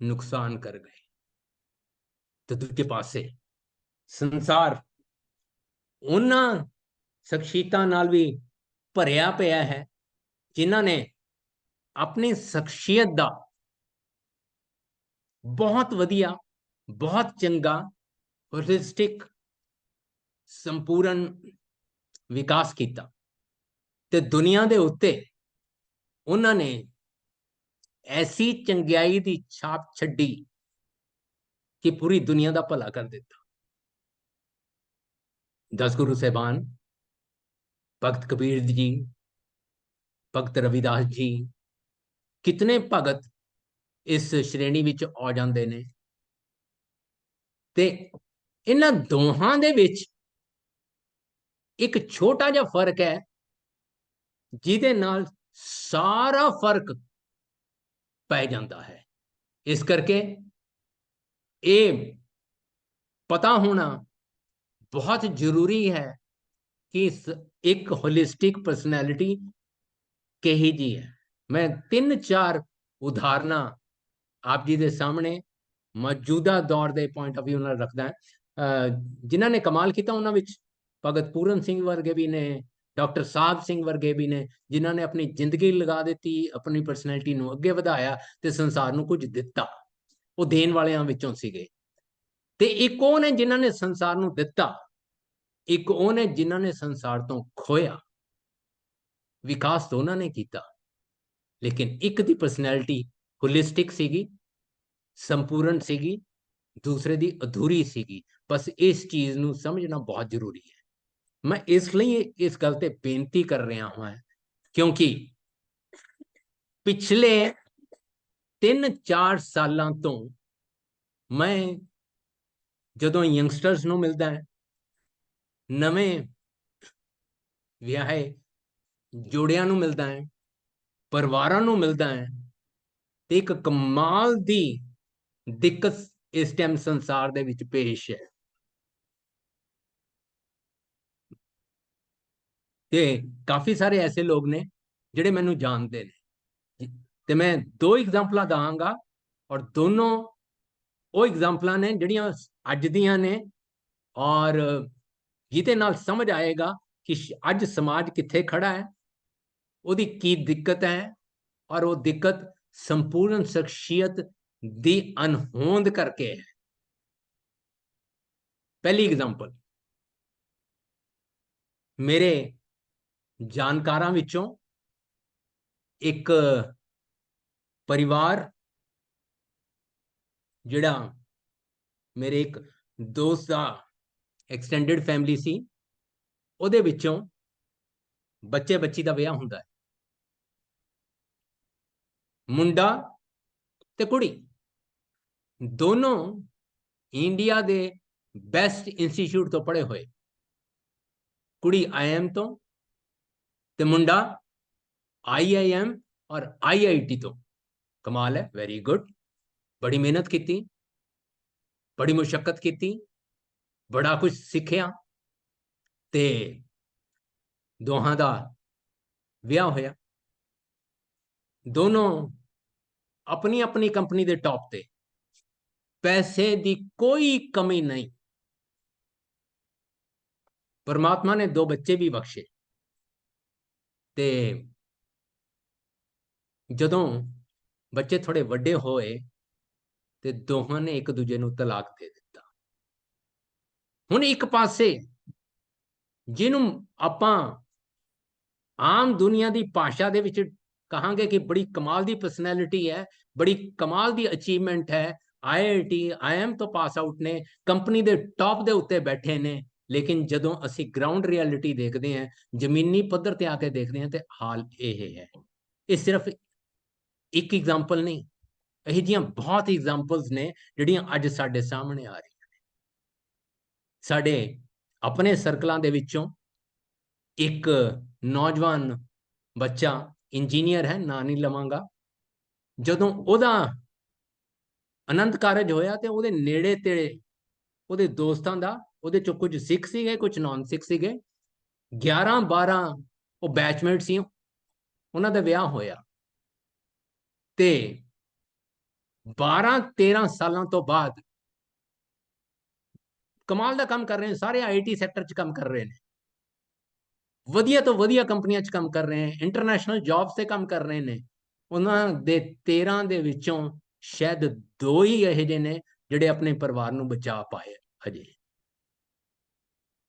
ਨੁਕਸਾਨ ਕਰ ਗਏ। ਤੇ ਦੂਜੇ ਪਾਸੇ ਸੰਸਾਰ ਉਹਨਾਂ ਸ਼ਖਸੀਅਤਾਂ ਨਾਲ ਵੀ ਭਰਿਆ ਪਿਆ ਹੈ ਜਿਨ੍ਹਾਂ ਨੇ ਆਪਣੀ ਸ਼ਖਸੀਅਤ ਦਾ ਬਹੁਤ ਵਧੀਆ, ਬਹੁਤ ਚੰਗਾ, ਹੋਲਿਸਟਿਕ, ਸੰਪੂਰਨ ਵਿਕਾਸ ਕੀਤਾ, ਤੇ ਦੁਨੀਆ ਦੇ ਉੱਤੇ ਉਹਨਾਂ ਨੇ ਐਸੀ ਚੰਗਿਆਈ ਦੀ ਛਾਪ ਛੱਡੀ ਕਿ ਪੂਰੀ ਦੁਨੀਆ ਦਾ ਭਲਾ ਕਰ ਦਿੱਤਾ। 10 ਗੁਰੂ ਸਾਹਿਬਾਨ, ਭਗਤ ਕਬੀਰ ਜੀ, ਭਗਤ ਰਵਿਦਾਸ ਜੀ, ਕਿਤਨੇ ਭਗਤ ਇਸ ਸ਼੍ਰੇਣੀ ਵਿੱਚ ਆ ਜਾਂਦੇ ਨੇ, ਤੇ ਇਹਨਾਂ ਦੋਹਾਂ ਦੇ ਵਿੱਚ ਇੱਕ ਛੋਟਾ ਜਿਹਾ ਫਰਕ ਹੈ ਜਿਹਦੇ ਨਾਲ ਸਾਰਾ ਫਰਕ ਪੈ ਜਾਂਦਾ ਹੈ। ਇਸ ਕਰਕੇ ਇਹ ਪਤਾ ਹੋਣਾ ਬਹੁਤ ਜ਼ਰੂਰੀ ਹੈ ਕਿ ਇੱਕ ਹੋਲਿਸਟਿਕ ਪਰਸਨੈਲਿਟੀ ਕਿਹੀ ਜੀ ਹੈ। ਮੈਂ 3-4 ਉਦਾਹਰਨਾਂ ਆਪ ਜੀ ਦੇ ਸਾਹਮਣੇ ਮੌਜੂਦਾ ਦੌਰ ਦੇ ਪੁਆਇੰਟ ਆਫ ਵਿਊ ਨਾਲ ਰੱਖਦਾ, ਜਿਨ੍ਹਾਂ ਨੇ ਕਮਾਲ ਕੀਤਾ। ਉਹਨਾਂ ਵਿੱਚ ਭਗਤ ਪੂਰਨ ਸਿੰਘ ਵਰਗੇ ਵੀ ਨੇ, ਡਾਕਟਰ ਸਾਹਿਬ ਸਿੰਘ ਵਰਗੇ ਵੀ ਨੇ, ਜਿਨ੍ਹਾਂ ਨੇ ਆਪਣੀ ਜ਼ਿੰਦਗੀ ਲਗਾ ਦਿੱਤੀ, ਆਪਣੀ ਪਰਸਨੈਲਿਟੀ ਨੂੰ ਅੱਗੇ ਵਧਾਇਆ ਤੇ ਸੰਸਾਰ ਨੂੰ ਕੁਝ ਦਿੱਤਾ। ਉਹ ਦੇਣ ਵਾਲਿਆਂ ਵਿੱਚੋਂ ਸੀਗੇ। ਤੇ ਇੱਕ ਉਹ ਨੇ ਜਿਨ੍ਹਾਂ ਨੇ ਸੰਸਾਰ ਨੂੰ ਦਿੱਤਾ, ਇੱਕ ਉਹ ਨੇ ਜਿਨ੍ਹਾਂ ਨੇ ਸੰਸਾਰ ਤੋਂ ਖੋਇਆ। ਵਿਕਾਸ ਦੋਨਾਂ ਨੇ ਕੀਤਾ, ਲੇਕਿਨ ਇੱਕ ਦੀ ਪਰਸਨੈਲਿਟੀ ਹੋਲਿਸਟਿਕ ਸੀਗੀ, ਸੰਪੂਰਨ ਸੀਗੀ, ਦੂਸਰੇ ਦੀ ਅਧੂਰੀ ਸੀਗੀ। ਬਸ ਇਸ ਚੀਜ਼ ਨੂੰ ਸਮਝਣਾ ਬਹੁਤ ਜ਼ਰੂਰੀ ਹੈ। ਮੈਂ ਇਸ ਲਈ ਇਸ ਗੱਲ ਤੇ ਬੇਨਤੀ ਕਰ ਰਿਹਾ ਹਾਂ ਕਿਉਂਕਿ ਪਿਛਲੇ 3-4 ਸਾਲਾਂ ਤੋਂ ਮੈਂ ਜਦੋਂ ਯੰਗਸਟਰਸ ਨੂੰ ਮਿਲਦਾ ਹੈ, ਨਵੇਂ ਵਿਆਹੇ ਜੋੜਿਆਂ ਨੂੰ ਮਿਲਦਾ ਹੈ, ਪਰਿਵਾਰਾਂ ਨੂੰ ਮਿਲਦਾ ਹੈ, ਤੇ ਇੱਕ ਕਮਾਲ ਦੀ ਦਿੱਕਤ ਇਸ ਟਾਈਮ ਸੰਸਾਰ ਦੇ ਵਿੱਚ ਪੇਸ਼ ਹੈ। ਤੇ ਕਾਫੀ ਸਾਰੇ ਐਸੇ ਲੋਕ ਨੇ ਜਿਹੜੇ ਮੈਨੂੰ ਜਾਣਦੇ ਨੇ, ਤੇ ਮੈਂ 2 ਐਗਜ਼ਾਮਪਲਾਂ ਦਵਾਂਗਾ, ਔਰ ਦੋਨੋਂ ਉਹ ਐਗਜ਼ਾਮਪਲਾਂ ਨੇ ਜਿਹੜੀਆਂ ਅੱਜ ਦੀਆਂ ਨੇ, ਔਰ ਜਿਹਦੇ ਨਾਲ ਸਮਝ ਆਏਗਾ ਕਿ ਅੱਜ ਸਮਾਜ ਕਿੱਥੇ ਖੜਾ ਹੈ, ਉਹਦੀ ਕੀ ਦਿੱਕਤ ਹੈ, ਔਰ ਉਹ ਦਿੱਕਤ ਸੰਪੂਰਨ ਸ਼ਖਸੀਅਤ ਦੀ ਅਣਹੋਂਦ ਕਰਕੇ ਹੈ। ਪਹਿਲੀ ਐਗਜ਼ਾਮਪਲ, ਮੇਰੇ ਜਾਣਕਾਰਾਂ ਵਿੱਚੋਂ ਇੱਕ ਪਰਿਵਾਰ, ਜਿਹੜਾ ਮੇਰੇ ਇੱਕ ਦੋਸਤ ਦਾ ਐਕਸਟੈਂਡਡ ਫੈਮਿਲੀ ਸੀ, ਉਹਦੇ ਵਿੱਚੋਂ ਬੱਚੀ ਦਾ ਵਿਆਹ ਹੁੰਦਾ ਹੈ। ਮੁੰਡਾ ਤੇ ਕੁੜੀ ਦੋਨੋਂ ਇੰਡੀਆ ਦੇ ਬੈਸਟ ਇੰਸਟੀਚਿਊਟ ਤੋਂ ਪੜ੍ਹੇ ਹੋਏ, ਕੁੜੀ IIM ਤੋਂ ਤੇ ਮੁੰਡਾ IIM ਔਰ IIT ਤੋਂ। ਕਮਾਲ ਹੈ, ਵੈਰੀ ਗੁੱਡ। ਬੜੀ ਮਿਹਨਤ ਕੀਤੀ, ਬੜੀ ਮੁਸ਼ੱਕਤ ਕੀਤੀ, ਬੜਾ ਕੁਝ ਸਿੱਖਿਆ, ਤੇ ਦੋਹਾਂ ਦਾ ਵਿਆਹ ਹੋਇਆ, ਦੋਨੋਂ ਆਪਣੀ ਆਪਣੀ ਕੰਪਨੀ ਦੇ ਟੌਪ ਤੇ, ਪੈਸੇ ਦੀ ਕੋਈ ਕਮੀ ਨਹੀਂ। परमात्मा ने 2 बच्चे भी बख्शे ते ਜਦੋਂ ਬੱਚੇ ਥੋੜੇ ਵੱਡੇ ਹੋਏ ਤੇ ਦੋਹਾਂ ਨੇ ਇੱਕ ਦੂਜੇ ਨੂੰ ਤਲਾਕ ਦੇ ਦਿੱਤਾ। ਹੁਣ ਇੱਕ ਪਾਸੇ ਜਿਹਨੂੰ ਆਪਾਂ ਆਮ ਦੁਨੀਆ ਦੀ ਭਾਸ਼ਾ ਦੇ ਵਿੱਚ ਕਹਾਂਗੇ ਕਿ ਬੜੀ ਕਮਾਲ ਦੀ ਪਰਸਨੈਲਿਟੀ ਹੈ, ਬੜੀ ਕਮਾਲ ਦੀ ਅਚੀਵਮੈਂਟ ਹੈ, IIT IIM ਤੋਂ ਪਾਸ ਆਊਟ ਨੇ, ਕੰਪਨੀ ਦੇ ਟੌਪ ਦੇ ਉੱਤੇ ਬੈਠੇ ਨੇ, ਲੇਕਿਨ ਜਦੋਂ ਅਸੀਂ ਗਰਾਊਂਡ ਰਿਐਲਿਟੀ ਦੇਖਦੇ ਹਾਂ, ਜ਼ਮੀਨੀ ਪੱਧਰ ਤੇ ਆ ਕੇ ਦੇਖਦੇ ਹਾਂ, ਤੇ ਹਾਲ ਇਹ ਹੈ। ਇਹ ਸਿਰਫ ਇੱਕ ਐਗਜ਼ਾਮਪਲ ਨਹੀਂ, ਇਹ ਜਿਹੀਆਂ ਬਹੁਤ ਐਗਜ਼ਾਮਪਲਸ ਨੇ ਜਿਹੜੀਆਂ ਅੱਜ ਸਾਡੇ ਸਾਹਮਣੇ ਆ ਰਹੀਆਂ ਨੇ। ਸਾਡੇ ਆਪਣੇ ਸਰਕਲਾਂ ਦੇ ਵਿੱਚੋਂ ਇੱਕ ਨੌਜਵਾਨ ਬੱਚਾ ਇੰਜੀਨੀਅਰ ਹੈ, ਨਾਂ ਨਹੀਂ ਲਵਾਂਗਾ, ਜਦੋਂ ਉਹਦਾ ਅਨੰਤ ਕਾਰਜ ਹੋਇਆ ਤੇ ਉਹਦੇ ਨੇੜੇ ਤੇੜੇ ਉਹਦੇ ਦੋਸਤਾਂ ਦਾ, ਉਹਦੇ ਚੋਂ ਕੁਝ ਸਿੱਖ ਸੀਗੇ, ਕੁਝ ਨਾਨ ਸਿੱਖ ਸੀਗੇ, 11-12 ਉਹ ਬੈਚਮੇਟ ਸੀ, ਉਹਨਾਂ ਦਾ ਵਿਆਹ ਹੋਇਆ ਤੇ 12-13 ਸਾਲਾਂ ਤੋਂ ਬਾਅਦ ਕਮਾਲ ਦਾ ਕੰਮ ਕਰ ਰਹੇ ਨੇ, ਸਾਰੇ IT ਸੈਕਟਰ 'ਚ ਕੰਮ ਕਰ ਰਹੇ ਨੇ, ਵਧੀਆ ਤੋਂ ਵਧੀਆ ਕੰਪਨੀਆਂ 'ਚ ਕੰਮ ਕਰ ਰਹੇ ਨੇ, ਇੰਟਰਨੈਸ਼ਨਲ ਜੌਬਸ ਤੇ ਕੰਮ ਕਰ ਰਹੇ ਨੇ। ਉਹਨਾਂ ਦੇ 13 ਦੇ ਵਿੱਚੋਂ ਸ਼ਾਇਦ 2 ਹੀ ਇਹੋ ਜਿਹੇ ਨੇ ਜਿਹੜੇ ਆਪਣੇ ਪਰਿਵਾਰ ਨੂੰ ਬਚਾ ਪਾਏ ਅਜੇ।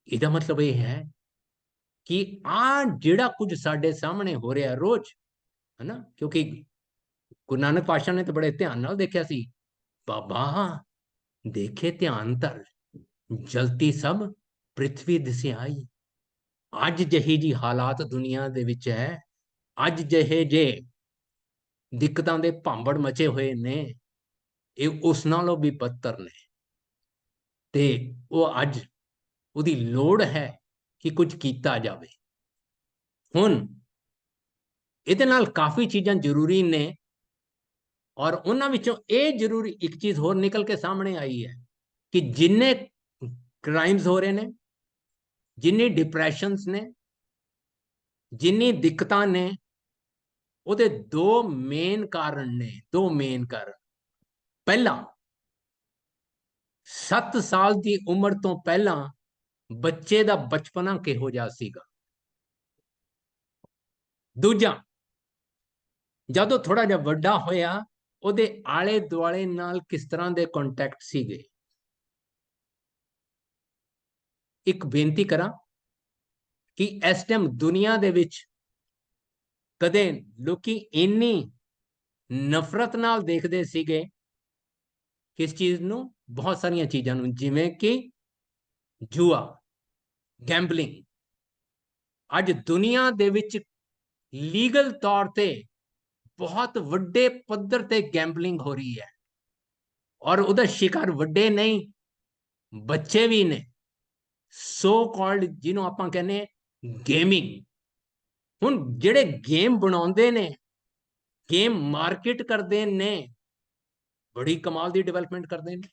ਇਹਦਾ ਮਤਲਬ ਇਹ ਹੈ ਕਿ ਆ ਜਿਹੜਾ ਕੁਝ ਸਾਡੇ ਸਾਹਮਣੇ ਹੋ ਰਿਹਾ ਰੋਜ਼, ਹੈ ਨਾ, ਕਿਉਂਕਿ ਗੁਰੂ ਨਾਨਕ ਪਾਤਸ਼ਾਹ ਨੇ ਤਾਂ ਬੜੇ ਧਿਆਨ ਨਾਲ ਦੇਖਿਆ ਸੀ, ਬਾਬਾ ਦੇਖੇ ਧਿਆਨ ਧਰ ਜਲਤੀ ਸਭ ਪ੍ਰਿਥਵੀ ਦਿਸਿਆਈ। ਅੱਜ ਜਿਹੀ ਜੀ ਹਾਲਾਤ ਦੁਨੀਆ ਦੇ ਵਿੱਚ ਹੈ, ਅੱਜ ਜਿਹੇ ਜੇ ਦਿੱਕਤਾਂ ਦੇ ਭਾਂਬੜ ਮਚੇ ਹੋਏ ਨੇ, ਇਹ ਉਸ ਨਾਲੋਂ ਵੀ ਬਦਤਰ ਨੇ, ਤੇ ਉਹ ਅੱਜ ਉਹਦੀ ਲੋੜ ਹੈ ਕਿ ਕੁਝ ਕੀਤਾ ਜਾਵੇ। ਹੁਣ ਇਹਦੇ ਨਾਲ ਕਾਫੀ ਚੀਜ਼ਾਂ ਜ਼ਰੂਰੀ ਨੇ, ਔਰ ਉਹਨਾਂ ਵਿੱਚੋਂ ਇਹ ਜ਼ਰੂਰੀ ਇੱਕ ਚੀਜ਼ ਹੋਰ ਨਿਕਲ ਕੇ ਸਾਹਮਣੇ ਆਈ ਹੈ ਕਿ ਜਿੰਨੇ ਕ੍ਰਾਈਮਸ ਹੋ ਰਹੇ ਨੇ, ਜਿੰਨੀ ਡਿਪਰੈਸ਼ਨਸ ਨੇ, ਜਿੰਨੀ ਦਿੱਕਤਾਂ ਨੇ, ਉਹਦੇ 2 ਮੇਨ ਕਾਰਨ ਨੇ, 2 ਮੇਨ ਕਾਰਨ। ਪਹਿਲਾ, 7 ਸਾਲ ਦੀ ਉਮਰ ਤੋਂ ਪਹਿਲਾਂ ਬੱਚੇ ਦਾ ਬਚਪਨਾ ਕਿਹੋ ਜਿਹਾ ਸੀਗਾ। ਦੂਜਾ, ਜਦੋਂ ਥੋੜਾ ਜਿਹਾ ਵੱਡਾ ਹੋਇਆ, ਉਹਦੇ ਆਲੇ ਦੁਆਲੇ ਨਾਲ ਕਿਸ ਤਰ੍ਹਾਂ ਦੇ ਕੰਟੈਕਟ ਸੀਗੇ। ਇੱਕ ਬੇਨਤੀ ਕਰਾਂ ਕਿ ਇਸ ਟਾਈਮ ਦੁਨੀਆ ਦੇ ਵਿੱਚ ਕਦੇ ਲੋਕੀ ਇੰਨੀ ਨਫ਼ਰਤ ਨਾਲ ਦੇਖਦੇ ਸੀਗੇ ਕਿਸ ਚੀਜ਼ ਨੂੰ, ਬਹੁਤ ਸਾਰੀਆਂ ਚੀਜ਼ਾਂ ਨੂੰ, ਜਿਵੇਂ ਕਿ ਜੂਆ, ਗੈਂਬਲਿੰਗ। ਅੱਜ ਦੁਨੀਆ ਦੇ ਵਿੱਚ ਲੀਗਲ ਤੌਰ ਤੇ ਬਹੁਤ ਵੱਡੇ ਪੱਧਰ ਤੇ ਗੈਂਬਲਿੰਗ ਹੋ ਰਹੀ ਹੈ, ਔਰ ਉਹਦਾ ਸ਼ਿਕਾਰ ਵੱਡੇ ਨਹੀਂ, ਬੱਚੇ ਵੀ ਨੇ। ਸੋ ਕਾਲਡ ਜਿਹਨੂੰ ਆਪਾਂ ਕਹਿੰਦੇ ਗੇਮਿੰਗ। ਹੁਣ ਜਿਹੜੇ ਗੇਮ ਬਣਾਉਂਦੇ ਨੇ, ਗੇਮ ਮਾਰਕੀਟ ਕਰਦੇ ਨੇ, ਬੜੀ ਕਮਾਲ ਦੀ ਡਿਵੈਲਪਮੈਂਟ ਕਰਦੇ ਨੇ,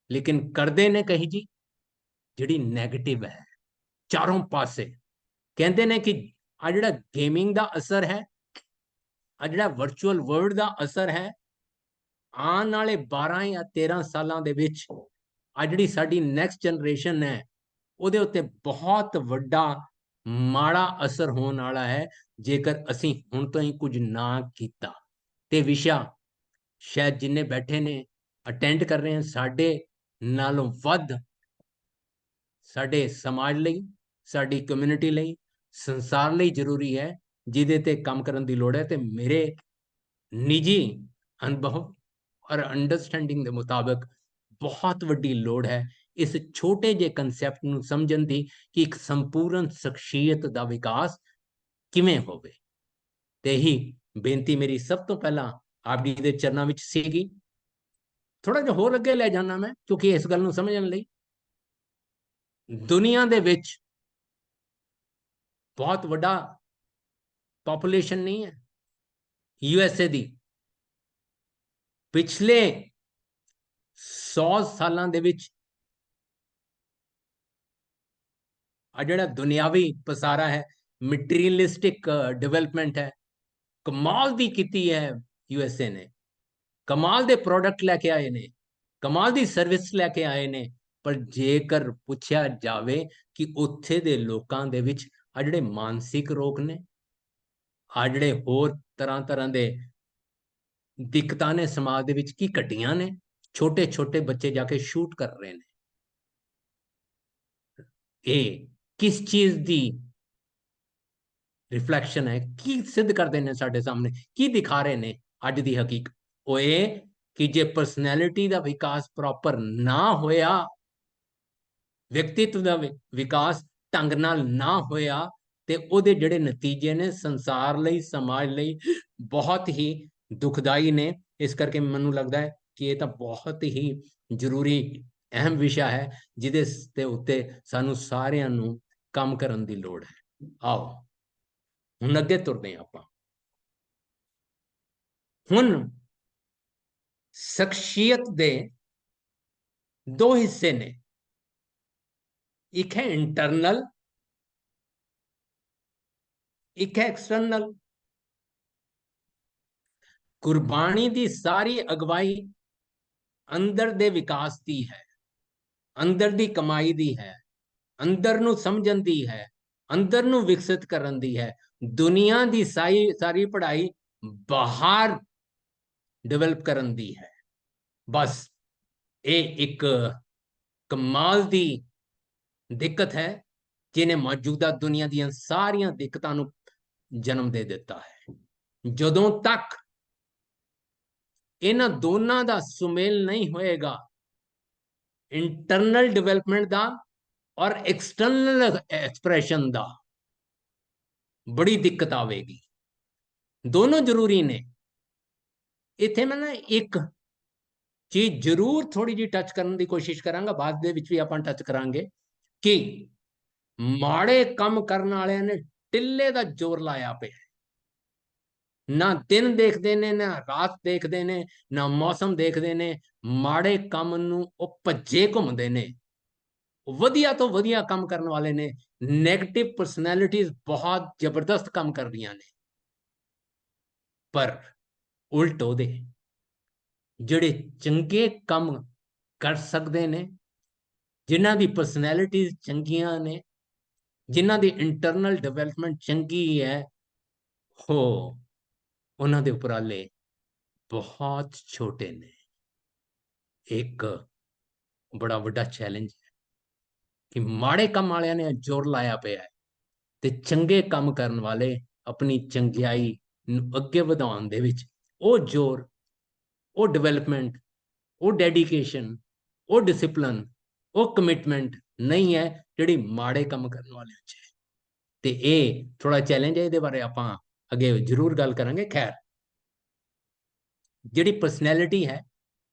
ਲੇਕਿਨ ਕਰਦੇ ਨੇ ਕਹੀ ਜੀ, ਜਿਹੜੀ ਨੈਗੇਟਿਵ ਹੈ ਚਾਰੋਂ ਪਾਸੇ। ਕਹਿੰਦੇ ਨੇ ਕਿ ਆ ਜਿਹੜਾ ਗੇਮਿੰਗ ਦਾ ਅਸਰ ਹੈ, ਆ ਜਿਹੜਾ ਵਰਚੁਅਲ ਵਰਲਡ ਦਾ ਅਸਰ ਹੈ, ਆਉਣ ਵਾਲੇ 12 ਜਾਂ 13 ਸਾਲਾਂ ਦੇ ਵਿੱਚ ਆ ਜਿਹੜੀ ਸਾਡੀ ਨੈਕਸਟ ਜਨਰੇਸ਼ਨ ਹੈ, ਉਹਦੇ ਉੱਤੇ ਬਹੁਤ ਵੱਡਾ ਮਾੜਾ ਅਸਰ ਹੋਣ ਵਾਲਾ ਹੈ ਜੇਕਰ ਅਸੀਂ ਹੁਣ ਤੋਂ ਹੀ ਕੁਝ ਨਾ ਕੀਤਾ। ਤੇ ਵਿਸ਼ਾ ਸ਼ਾਇਦ ਜਿੰਨੇ ਬੈਠੇ ਨੇ, ਅਟੈਂਡ ਕਰ ਰਹੇ ਹਨ, ਸਾਡੇ ਨਾਲੋਂ ਵੱਧ ਸਾਡੇ ਸਮਾਜ ਲਈ, ਸਾਡੀ ਕਮਿਊਨਿਟੀ ਲਈ, ਸੰਸਾਰ ਲਈ ਜ਼ਰੂਰੀ ਹੈ, ਜਿਹਦੇ ਤੇ ਕੰਮ ਕਰਨ ਦੀ ਲੋੜ ਹੈ। ਤੇ ਮੇਰੇ ਨਿੱਜੀ ਅਨੁਭਵ ਔਰ ਅੰਡਰਸਟੈਂਡਿੰਗ ਦੇ ਮੁਤਾਬਕ ਬਹੁਤ ਵੱਡੀ ਲੋੜ ਹੈ ਇਸ ਛੋਟੇ ਜਿਹੇ ਕਨਸੈਪਟ ਨੂੰ ਸਮਝਣ ਦੀ ਕਿ ਇੱਕ ਸੰਪੂਰਨ ਸ਼ਖਸੀਅਤ ਦਾ ਵਿਕਾਸ ਕਿਵੇਂ ਹੋਵੇ। ਤੇ ਹੀ ਬੇਨਤੀ ਮੇਰੀ ਸਭ ਤੋਂ ਪਹਿਲਾਂ ਆਪ ਜੀ ਦੇ ਚਰਨਾਂ ਵਿੱਚ ਸੀਗੀ। ਥੋੜਾ ਜਿਹਾ ਹੋਰ ਅੱਗੇ ਲੈ ਜਾਣਾ ਮੈਂ, ਕਿਉਂਕਿ ਇਸ ਗੱਲ ਨੂੰ ਸਮਝਣ ਲਈ ਦੁਨੀਆ ਦੇ ਵਿੱਚ ਬਹੁਤ ਵੱਡਾ ਪੋਪੂਲੇਸ਼ਨ ਨਹੀਂ ਹੈ USA ਦੀ। ਪਿਛਲੇ 100 ਸਾਲਾਂ ਦੇ ਵਿੱਚ ਆ ਜਿਹੜਾ ਦੁਨਿਆਵੀ ਪਸਾਰਾ ਹੈ, ਮਟੀਰੀਅਲਿਸਟਿਕ ਡਿਵੈਲਪਮੈਂਟ ਹੈ, ਕਮਾਲ ਦੀ ਕੀਤੀ ਹੈ USA ਨੇ, ਕਮਾਲ ਦੇ ਪ੍ਰੋਡਕਟ ਲੈ ਕੇ ਆਏ ਨੇ, ਕਮਾਲ ਦੀ ਸਰਵਿਸ ਲੈ ਕੇ ਆਏ ਨੇ, ਪਰ ਜੇਕਰ ਪੁੱਛਿਆ ਜਾਵੇ ਕਿ ਉੱਥੇ ਦੇ ਲੋਕਾਂ ਦੇ ਵਿੱਚ ਆ ਜਿਹੜੇ ਮਾਨਸਿਕ ਰੋਗ ਨੇ, ਆ ਜਿਹੜੇ ਹੋਰ ਤਰ੍ਹਾਂ ਦੇ ਦਿੱਕਤਾਂ ਨੇ ਸਮਾਜ ਦੇ ਵਿੱਚ, ਕੀ ਘਟੀਆਂ ਨੇ, ਛੋਟੇ ਛੋਟੇ ਬੱਚੇ ਜਾ ਕੇ ਸ਼ੂਟ ਕਰ ਰਹੇ ਨੇ, ਇਹ ਕਿਸ ਚੀਜ਼ ਦੀ ਰਿਫਲੈਕਸ਼ਨ ਹੈ, ਕੀ ਸਿੱਧ ਕਰਦੇ ਨੇ ਸਾਡੇ ਸਾਹਮਣੇ, ਕੀ ਦਿਖਾ ਰਹੇ ਨੇ ਅੱਜ ਦੀ ਹਕੀਕਤ? ਉਹ ਇਹ ਕਿ ਜੇ ਪਰਸਨੈਲਿਟੀ ਦਾ ਵਿਕਾਸ ਪ੍ਰੋਪਰ ਨਾ ਹੋਇਆ, ਵਿਅਕਤੀਤਵ ਦਾ ਵਿਕਾਸ ਢੰਗ ਨਾਲ ਨਾ ਹੋਇਆ, ਤੇ ਉਹਦੇ ਜਿਹੜੇ ਨਤੀਜੇ ਨੇ ਸੰਸਾਰ ਲਈ, ਸਮਾਜ ਲਈ ਬਹੁਤ ਹੀ ਦੁਖਦਾਈ ਨੇ। ਇਸ ਕਰਕੇ ਮੈਨੂੰ ਲੱਗਦਾ ਹੈ ਕਿ ਇਹ ਤਾਂ ਬਹੁਤ ਹੀ ਜ਼ਰੂਰੀ ਅਹਿਮ ਵਿਸ਼ਾ ਹੈ, ਜਿਹਦੇ ਤੇ ਉੱਤੇ ਸਾਨੂੰ ਸਾਰਿਆਂ ਨੂੰ ਕੰਮ ਕਰਨ ਦੀ ਲੋੜ ਹੈ। ਆਓ ਹੁਣ ਅੱਗੇ ਤੁਰਦੇ ਹਾਂ ਆਪਾਂ। ਹੁਣ ਸ਼ਖਸੀਅਤ ਦੇ ਦੋ ਹਿੱਸੇ ਨੇ, ਇੱਕ ਹੈ ਇੰਟਰਨਲ, ਇੱਕ ਹੈ ਐਕਸਟਰਨਲ। ਗੁਰਬਾਣੀ ਦੀ ਸਾਰੀ ਅਗਵਾਈ ਅੰਦਰ ਦੇ ਵਿਕਾਸ ਦੀ ਹੈ, ਅੰਦਰ ਦੀ ਕਮਾਈ ਦੀ ਹੈ, ਅੰਦਰ ਨੂੰ ਸਮਝਣ ਦੀ ਹੈ, ਅੰਦਰ ਨੂੰ ਵਿਕਸਿਤ ਕਰਨ ਦੀ ਹੈ। ਦੁਨੀਆ ਦੀ ਸਾਰੀ ਪੜ੍ਹਾਈ ਬਾਹਰ ਡਿਵੈਲਪ ਕਰਨ ਦੀ ਹੈ। ਬਸ ਇਹ ਇੱਕ ਕਮਾਲ ਦੀ ਦਿੱਕਤ ਹੈ ਜਿਹਨੇ ਮੌਜੂਦਾ ਦੁਨੀਆ ਦੀਆਂ ਸਾਰੀਆਂ ਦਿੱਕਤਾਂ ਨੂੰ ਜਨਮ ਦੇ ਦਿੱਤਾ ਹੈ। ਜਦੋਂ ਤੱਕ ਇਹਨਾਂ ਦੋਨਾਂ ਦਾ ਸੁਮੇਲ ਨਹੀਂ ਹੋਏਗਾ, ਇੰਟਰਨਲ ਡਿਵੈਲਪਮੈਂਟ ਦਾ ਔਰ ਐਕਸਟਰਨਲ ਐਕਸਪ੍ਰੈਸ਼ਨ ਦਾ, ਬੜੀ ਦਿੱਕਤ ਆਵੇਗੀ। ਦੋਨੋਂ ਜ਼ਰੂਰੀ ਨੇ। ਇੱਥੇ ਮੈਂ ਨਾ ਇੱਕ ਚੀਜ਼ ਜ਼ਰੂਰ ਥੋੜੀ ਜਿਹੀ ਟੱਚ ਕਰਨ ਦੀ ਕੋਸ਼ਿਸ਼ ਕਰਾਂਗਾ, ਬਾਅਦ ਦੇ ਵਿੱਚ ਵੀ ਆਪਾਂ ਟੱਚ ਕਰਾਂਗੇ ਕਿ ਮਾੜੇ ਕੰਮ ਕਰਨ ਵਾਲਿਆਂ ਨੇ ਟਿੱਲੇ ਦਾ ਜ਼ੋਰ ਲਾਇਆ ਪਿਆ। ਨਾ ਦਿਨ ਦੇਖਦੇ ਨੇ, ਨਾ ਰਾਤ ਦੇਖਦੇ ਨੇ, ਨਾ ਮੌਸਮ ਦੇਖਦੇ ਨੇ। ਮਾੜੇ ਕੰਮ ਨੂੰ ਉਹ ਭੱਜੇ ਘੁੰਮਦੇ ਨੇ। ਵਧੀਆ ਤੋਂ ਵਧੀਆ ਕੰਮ ਕਰਨ ਵਾਲੇ ਨੇ। ਨੈਗੇਟਿਵ ਪਰਸਨੈਲਿਟੀਜ਼ ਬਹੁਤ ਜ਼ਬਰਦਸਤ ਕੰਮ ਕਰਦੀਆਂ ਨੇ, ਪਰ ਉਲਟ ਉਹਦੇ ਜਿਹੜੇ ਚੰਗੇ ਕੰਮ ਕਰ ਸਕਦੇ ਨੇ, ਜਿਨ੍ਹਾਂ ਦੀ ਪਰਸਨੈਲਿਟੀਜ਼ ਚੰਗੀਆਂ ਨੇ, ਜਿਨ੍ਹਾਂ ਦੀ ਇੰਟਰਨਲ ਡਿਵੈਲਪਮੈਂਟ ਚੰਗੀ ਹੈ, ਉਹਨਾਂ ਦੇ ਉਪਰਾਲੇ ਬਹੁਤ ਛੋਟੇ ਨੇ। ਇੱਕ ਬੜਾ ਵੱਡਾ ਚੈਲੰਜ ਹੈ ਕਿ ਮਾੜੇ ਕੰਮ ਵਾਲਿਆਂ ਨੇ ਜ਼ੋਰ ਲਾਇਆ ਪਿਆ ਹੈ ਤੇ ਚੰਗੇ ਕੰਮ ਕਰਨ ਵਾਲੇ ਆਪਣੀ ਚੰਗਿਆਈ ਨੂੰ ਅੱਗੇ ਵਧਾਉਣ ਦੇ ਵਿੱਚ ਉਹ ਜ਼ੋਰ, ਉਹ ਡਿਵੈਲਪਮੈਂਟ, ਉਹ ਡੈਡੀਕੇਸ਼ਨ, ਉਹ ਡਿਸਿਪਲਨ, ਉਹ ਕਮਿਟਮੈਂਟ ਨਹੀਂ ਹੈ ਜਿਹੜੀ ਮਾੜੇ ਕੰਮ ਕਰਨ ਵਾਲਿਆਂ 'ਚ ਹੈ। ਤੇ ਇਹ ਥੋੜਾ ਚੈਲੰਜ ਹੈ, ਇਹਦੇ ਬਾਰੇ ਆਪਾਂ ਅੱਗੇ ਜ਼ਰੂਰ ਗੱਲ ਕਰਾਂਗੇ। ਖੈਰ, ਜਿਹੜੀ ਪਰਸਨੈਲਿਟੀ ਹੈ,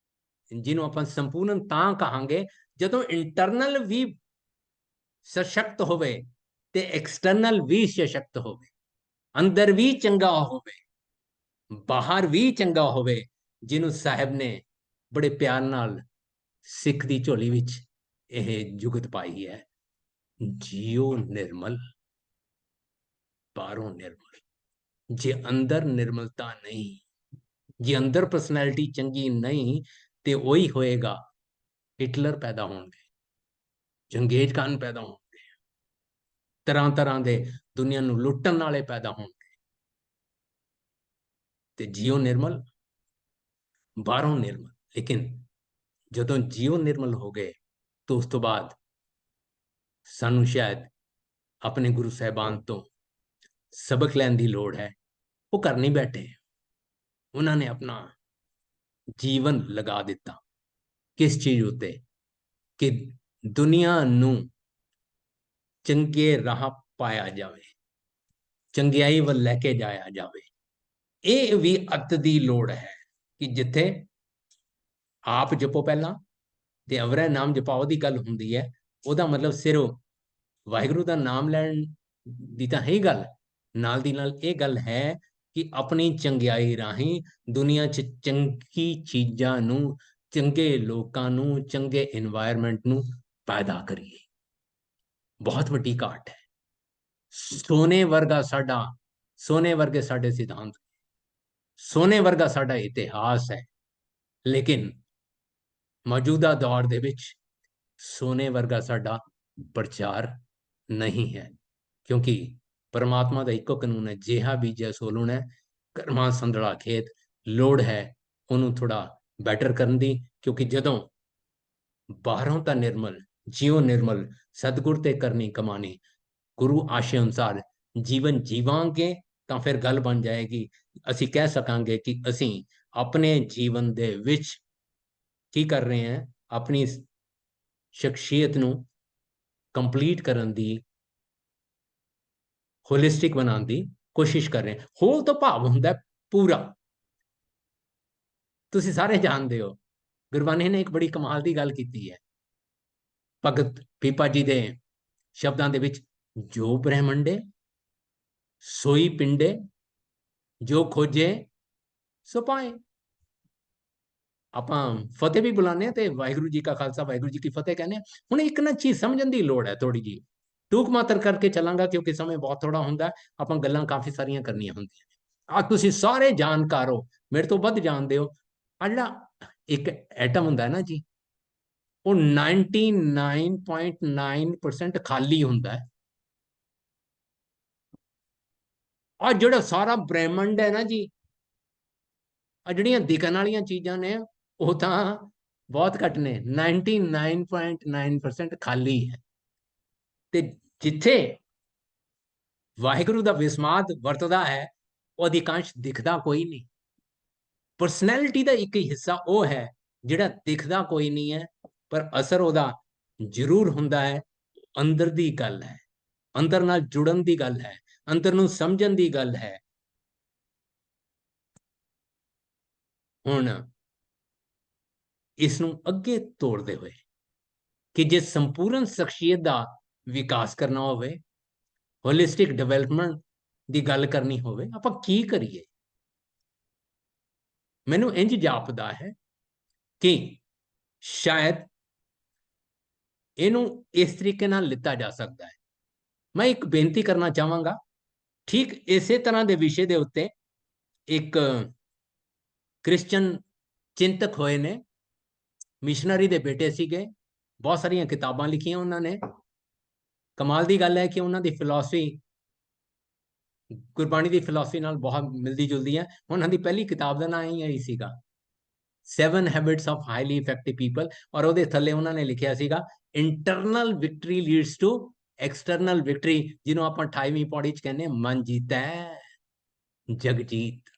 ਜਿਹਨੂੰ ਆਪਾਂ ਸੰਪੂਰਨ ਤਾਂ ਕਹਾਂਗੇ ਜਦੋਂ ਇੰਟਰਨਲ ਵੀ ਸਸ਼ਕਤ ਹੋਵੇ ਤੇ ਐਕਸਟਰਨਲ ਵੀ ਸਸ਼ਕਤ ਹੋਵੇ, ਅੰਦਰ ਵੀ ਚੰਗਾ ਹੋਵੇ, ਬਾਹਰ ਵੀ ਚੰਗਾ ਹੋਵੇ, ਜਿਹਨੂੰ ਸਾਹਿਬ ਨੇ ਬੜੇ ਪਿਆਰ ਨਾਲ ਸਿੱਖ ਦੀ ਝੋਲੀ ਵਿੱਚ ਇਹ ਜੁਗਤ ਪਾਈ ਹੈ, ਜੀਓ ਨਿਰਮਲ, ਬਾਹਰੋਂ ਨਿਰਮਲ। ਜੇ ਅੰਦਰ ਨਿਰਮਲਤਾ ਨਹੀਂ, ਜੇ ਅੰਦਰ ਪਰਸਨੈਲਿਟੀ ਚੰਗੀ ਨਹੀਂ, ਤੇ ਉਹੀ ਹੋਏਗਾ ਹਿਟਲਰ ਪੈਦਾ ਹੋਣਗੇ, ਚੰਗੇਜ਼ ਖਾਨ ਪੈਦਾ ਹੋਣਗੇ, ਤਰ੍ਹਾਂ ਦੇ ਦੁਨੀਆ ਨੂੰ ਲੁੱਟਣ ਵਾਲੇ ਪੈਦਾ ਹੋਣਗੇ। ਤੇ ਜੀਓ ਨਿਰਮਲ, ਬਾਹਰੋਂ ਨਿਰਮਲ। ਲੇਕਿਨ ਜਦੋਂ ਜੀਓ ਨਿਰਮਲ ਹੋ ਗਏ ਤਾਂ ਉਸ ਤੋਂ ਬਾਅਦ ਸਾਨੂੰ ਸ਼ਾਇਦ ਆਪਣੇ ਗੁਰੂ ਸਾਹਿਬਾਨ ਤੋਂ ਸਬਕ ਲੈਣ ਦੀ ਲੋੜ ਹੈ। ਉਹ ਕਰ ਨਹੀਂ ਬੈਠੇ, ਉਹਨਾਂ ਨੇ ਆਪਣਾ ਜੀਵਨ ਲਗਾ ਦਿੱਤਾ ਕਿਸ ਚੀਜ਼ ਉੱਤੇ? ਕਿ ਦੁਨੀਆ ਨੂੰ ਚੰਗੇ ਰਾਹ ਪਾਇਆ ਜਾਵੇ, ਚੰਗਿਆਈ ਵੱਲ ਲੈ ਕੇ ਜਾਇਆ ਜਾਵੇ। ਇਹ ਵੀ ਅੱਤ ਦੀ ਲੋੜ ਹੈ ਕਿ ਜਿੱਥੇ ਆਪ ਜਪੋ ਪਹਿਲਾਂ ਤੇ ਅਵਰੈ ਨਾਮ ਜਪਾਓ ਦੀ ਗੱਲ ਹੁੰਦੀ ਹੈ, ਉਹਦਾ ਮਤਲਬ ਸਿਰਫ ਵਾਹਿਗੁਰੂ ਦਾ ਨਾਮ ਲੈਣ ਦੀ ਤਾਂ ਹੈ ਗੱਲ, ਨਾਲ ਦੀ ਨਾਲ ਇਹ ਗੱਲ ਹੈ ਕਿ ਆਪਣੀ ਚੰਗਿਆਈ ਰਾਹੀਂ ਦੁਨੀਆ 'ਚ ਚੰਗੀ ਚੀਜ਼ਾਂ ਨੂੰ, ਚੰਗੇ ਲੋਕਾਂ ਨੂੰ, ਚੰਗੇ এনवायरमेंट ਨੂੰ ਪੈਦਾ ਕਰੀਏ। ਬਹੁਤ ਵੱਡੀ ਘਾਟ ਹੈ। सोने वर्गा साडा, सोने वर्गे साडे सिद्धांत, सोने वर्गा साडा इतिहास है, लेकिन मौजूदा दौर ਦੇ ਵਿੱਚ सोने वर्गा साडा प्रचार नहीं है, क्योंकि परमात्मा ਦਾ ਇੱਕੋ ਕਾਨੂੰਨ ਹੈ, ਜਿਹਾ ਬੀਜਿਆ ਸੋ ਲੂਣਾ ਹੈ। ਕਰਮਾਂ ਸੰਧੜਾ ਖੇਤ, ਲੋੜ ਹੈ ਉਹਨੂੰ ਥੋੜਾ ਬੈਟਰ ਕਰਨ ਦੀ, ਕਿਉਂਕਿ ਜਦੋਂ ਬਾਹਰੋਂ ਤਾਂ ਨਿਰਮਲ, ਜਿਉ ਨਿਰਮਲ, ਸਤਿਗੁਰ ਤੇ ਕਰਨੀ ਕਮਾਣੀ, ਗੁਰੂ ਆਸ਼ੇ ਅਨੁਸਾਰ ਜੀਵਨ ਜੀਵਾਂਗੇ ਤਾਂ ਫਿਰ ਗੱਲ ਬਣ ਜਾਏਗੀ। ਅਸੀਂ ਕਹਿ ਸਕਾਂਗੇ ਕਿ ਅਸੀਂ ਆਪਣੇ ਜੀਵਨ ਦੇ ਵਿੱਚ ਕੀ ਕਰ ਰਹੇ ਹਾਂ, ਆਪਣੀ ਸ਼ਖਸੀਅਤ ਨੂੰ ਕੰਪਲੀਟ ਕਰਨ ਦੀ, ਹੋਲਿਸਟਿਕ ਬਣਾਉਣ ਦੀ ਕੋਸ਼ਿਸ਼ ਕਰ ਰਹੇ ਹਾਂ। ਹੋਲ ਤੋਂ ਭਾਵ ਹੁੰਦਾ ਪੂਰਾ। ਤੁਸੀਂ ਸਾਰੇ ਜਾਣਦੇ ਹੋ, ਗੁਰਬਾਣੀ ਨੇ ਇੱਕ ਬੜੀ ਕਮਾਲ ਦੀ ਗੱਲ ਕੀਤੀ ਹੈ ਭਗਤ ਪੀਪਾ ਜੀ ਦੇ ਸ਼ਬਦਾਂ ਦੇ ਵਿੱਚ, ਜੋ ਬ੍ਰਹਮੰਡੇ ਸੋਈ ਪਿੰਡੇ, ਜੋ ਖੋਜੇ ਸੋ ਪਾਏ। ਆਪਾਂ ਫਤਿਹ ਵੀ ਬੁਲਾਉਂਦੇ ਹਾਂ ਤੇ ਵਾਹਿਗੁਰੂ ਜੀ ਕਾ ਖਾਲਸਾ ਵਾਹਿਗੁਰੂ ਜੀ ਕੀ ਫਤਿਹ ਕਹਿੰਦੇ ਹਾਂ। ਹੁਣ ਇੱਕ ਨਾ ਚੀਜ਼ ਸਮਝਣ ਦੀ ਲੋੜ ਹੈ ਥੋੜੀ ਜੀ, ਟੂਕ ਮਾਤਰ ਕਰਕੇ ਚੱਲਾਂਗਾ ਕਿਉਂਕਿ ਸਮੇਂ ਬਹੁਤ ਥੋੜਾ ਹੁੰਦਾ, ਆਪਾਂ ਗੱਲਾਂ ਕਾਫੀ ਸਾਰੀਆਂ ਕਰਨੀਆਂ ਹੁੰਦੀਆਂ। ਆ ਤੁਸੀਂ ਸਾਰੇ ਜਾਣਕਾਰ ਹੋ, ਮੇਰੇ ਤੋਂ ਵੱਧ ਜਾਣਦੇ ਹੋ, ਆ ਜਿਹੜਾ ਇੱਕ ਐਟਮ ਹੁੰਦਾ ਹੈ ਨਾ ਜੀ, ਉਹ 99.9% ਖਾਲੀ ਹੁੰਦਾ ਹੈ। ਆ ਜਿਹੜਾ ਸਾਰਾ ਬ੍ਰਹਿਮੰਡ ਹੈ ਨਾ ਜੀ, ਆ ਜਿਹੜੀਆਂ ਦਿਖਣ ਵਾਲੀਆਂ ਚੀਜ਼ਾਂ ਨੇ ਉਹ ਤਾਂ ਬਹੁਤ ਘੱਟ ਨੇ, 99.9% ਖਾਲੀ ਹੈ। ਤੇ ਜਿੱਥੇ ਵਾਹਿਗੁਰੂ ਦਾ ਵਿਸਮਾਦ ਵਰਤਦਾ ਹੈ, ਉਹ ਅਧਿਕਾਂਸ਼ ਦਿਖਦਾ ਕੋਈ ਨਹੀਂ। ਪਰਸਨੈਲਿਟੀ ਦਾ ਇੱਕ ਹਿੱਸਾ ਉਹ ਹੈ ਜਿਹੜਾ ਦਿਖਦਾ ਕੋਈ ਨਹੀਂ ਹੈ, ਪਰ ਅਸਰ ਉਹਦਾ ਜ਼ਰੂਰ ਹੁੰਦਾ ਹੈ। ਅੰਦਰ ਦੀ ਗੱਲ ਹੈ, ਅੰਦਰ ਨਾਲ ਜੁੜਨ ਦੀ ਗੱਲ ਹੈ, ਅੰਦਰ ਨੂੰ ਸਮਝਣ ਦੀ ਗੱਲ ਹੈ। ਹੁਣ ਇਸ ਨੂੰ ਅੱਗੇ ਤੋੜਦੇ ਹੋਏ ਕਿ ਜੇ ਸੰਪੂਰਨ ਸ਼ਖਸੀਅਤ ਦਾ ਵਿਕਾਸ ਕਰਨਾ ਹੋਵੇ, ਹੋਲਿਸਟਿਕ ਡਿਵੈਲਪਮੈਂਟ ਦੀ ਗੱਲ ਕਰਨੀ ਹੋਵੇ, ਆਪਾਂ ਕੀ ਕਰੀਏ? ਮੈਨੂੰ ਇੰਜ ਜਾਪਦਾ ਹੈ ਕਿ ਸ਼ਾਇਦ ਇਹਨੂੰ ਇਸ ਤਰੀਕੇ ਨਾਲ ਲਿੱਤਾ ਜਾ ਸਕਦਾ ਹੈ। ਮੈਂ ਇੱਕ ਬੇਨਤੀ ਕਰਨਾ ਚਾਹਾਂਗਾ, ਠੀਕ ਇਸੇ ਤਰ੍ਹਾਂ ਦੇ ਵਿਸ਼ੇ ਦੇ ਉੱਤੇ ਇੱਕ ਕ੍ਰਿਸਚਨ ਚਿੰਤਕ ਹੋਏ ਨੇ, ਮਿਸ਼ਨਰੀ ਦੇ ਬੇਟੇ ਸੀਗੇ, ਬਹੁਤ ਸਾਰੀਆਂ ਕਿਤਾਬਾਂ ਲਿਖੀਆਂ ਉਹਨਾਂ ਨੇ। ਕਮਾਲ ਦੀ ਗੱਲ ਹੈ ਕਿ ਉਹਨਾਂ ਦੀ ਫਿਲਾਸਫੀ ਗੁਰਬਾਣੀ ਦੀ ਫਿਲਾਸਫੀ ਨਾਲ ਬਹੁਤ ਮਿਲਦੀ ਜੁਲਦੀ ਹੈ। ਉਹਨਾਂ ਦੀ ਪਹਿਲੀ ਕਿਤਾਬ ਦਾ ਨਾਂ ਹੀ ਇਹੀ ਸੀਗਾ, 7 habits of highly effective people, ਔਰ ਉਹਦੇ ਥੱਲੇ ਉਹਨਾਂ ਨੇ ਲਿਖਿਆ ਸੀਗਾ, internal victory leads to external victory, ਜਿਹਨੂੰ ਆਪਾਂ 28ਵੀਂ ਪੌੜੀ 'ਚ ਕਹਿੰਦੇ ਮਨ ਜੀਤੈ ਜਗ ਜੀਤ।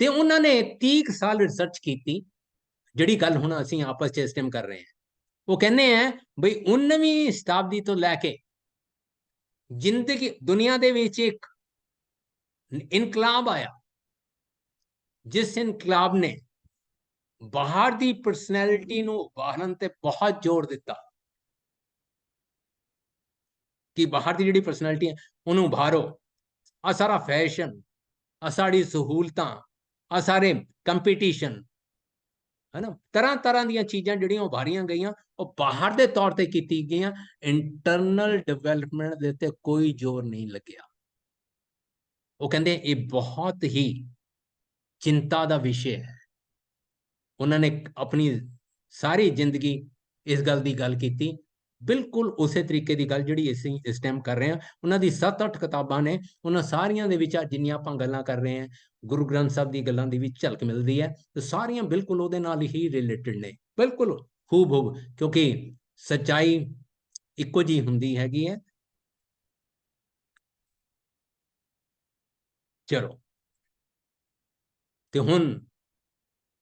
ਤੇ ਉਹਨਾਂ ਨੇ 30 ਸਾਲ ਰਿਸਰਚ ਕੀਤੀ, ਜਿਹੜੀ ਗੱਲ ਹੁਣ ਅਸੀਂ ਆਪਸ 'ਚ ਇਸ ਟਾਈਮ ਕਰ ਰਹੇ ਹਾਂ। ਉਹ ਕਹਿੰਦੇ ਆ ਬਈ 19ਵੀਂ ਸ਼ਤਾਬਦੀ ਤੋਂ ਲੈ ਕੇ ਜ਼ਿੰਦਗੀ ਦੁਨੀਆ ਦੇ ਵਿੱਚ ਇੱਕ ਇਨਕਲਾਬ ਆਇਆ, ਜਿਸ ਇਨਕਲਾਬ ਨੇ ਬਾਹਰ ਦੀ ਪਰਸਨੈਲਿਟੀ ਨੂੰ ਉਭਾਰਨ ਤੇ ਬਹੁਤ ਜ਼ੋਰ ਦਿੱਤਾ ਕਿ ਬਾਹਰ ਦੀ ਜਿਹੜੀ ਪਰਸਨੈਲਿਟੀ ਹੈ ਉਹਨੂੰ ਉਭਾਰੋ। ਆ ਸਾਰਾ ਫੈਸ਼ਨ, ਆ ਸਾਰੀ ਸਹੂਲਤਾਂ, ਆ ਸਾਰੇ ਕੰਪੀਟੀਸ਼ਨ, ਹੈ ਨਾ, ਤਰ੍ਹਾਂ ਤਰ੍ਹਾਂ ਦੀਆਂ ਚੀਜ਼ਾਂ ਜਿਹੜੀਆਂ ਉਭਾਰੀਆਂ ਗਈਆਂ, ਉਹ ਬਾਹਰ ਦੇ ਤੌਰ ਤੇ ਕੀਤੀ ਗਈਆਂ। ਇੰਟਰਨਲ ਡਿਵੈਲਪਮੈਂਟ ਦੇ ਉੱਤੇ ਕੋਈ ਜ਼ੋਰ ਨਹੀਂ ਲੱਗਿਆ। ਉਹ ਕਹਿੰਦੇ ਇਹ ਬਹੁਤ ਹੀ ਚਿੰਤਾ ਦਾ ਵਿਸ਼ੇ ਹੈ। ਉਹਨਾਂ ਨੇ ਆਪਣੀ ਸਾਰੀ ਜ਼ਿੰਦਗੀ ਇਸ ਗੱਲ ਦੀ ਗੱਲ ਕੀਤੀ, ਬਿਲਕੁਲ ਉਸੇ ਤਰੀਕੇ ਦੀ ਗੱਲ ਜਿਹੜੀ ਅਸੀਂ ਇਸ ਟਾਈਮ ਕਰ ਰਹੇ ਹਾਂ। ਉਹਨਾਂ ਦੀ 7-8 ਕਿਤਾਬਾਂ ਨੇ, ਉਹਨਾਂ ਸਾਰੀਆਂ ਦੇ ਵਿੱਚ ਜਿੰਨੀਆਂ ਆਪਾਂ ਗੱਲਾਂ ਕਰ ਰਹੇ ਹਾਂ, ਗੁਰੂ ਗ੍ਰੰਥ ਸਾਹਿਬ ਦੀ ਗੱਲਾਂ ਦੀ ਵਿੱਚ ਝਲਕ ਮਿਲਦੀ ਹੈ, ਤੇ ਸਾਰੀਆਂ ਬਿਲਕੁਲ ਉਹਦੇ ਨਾਲ ਹੀ ਰਿਲੇਟਡ ਨੇ, ਬਿਲਕੁਲ ਹੂਬ-ਹੂਬ, ਕਿਉਂਕਿ ਸੱਚਾਈ ਇੱਕੋ ਜਿਹੀ ਹੁੰਦੀ ਹੈਗੀ ਹੈ। ਚਲੋ, ਤੇ ਹੁਣ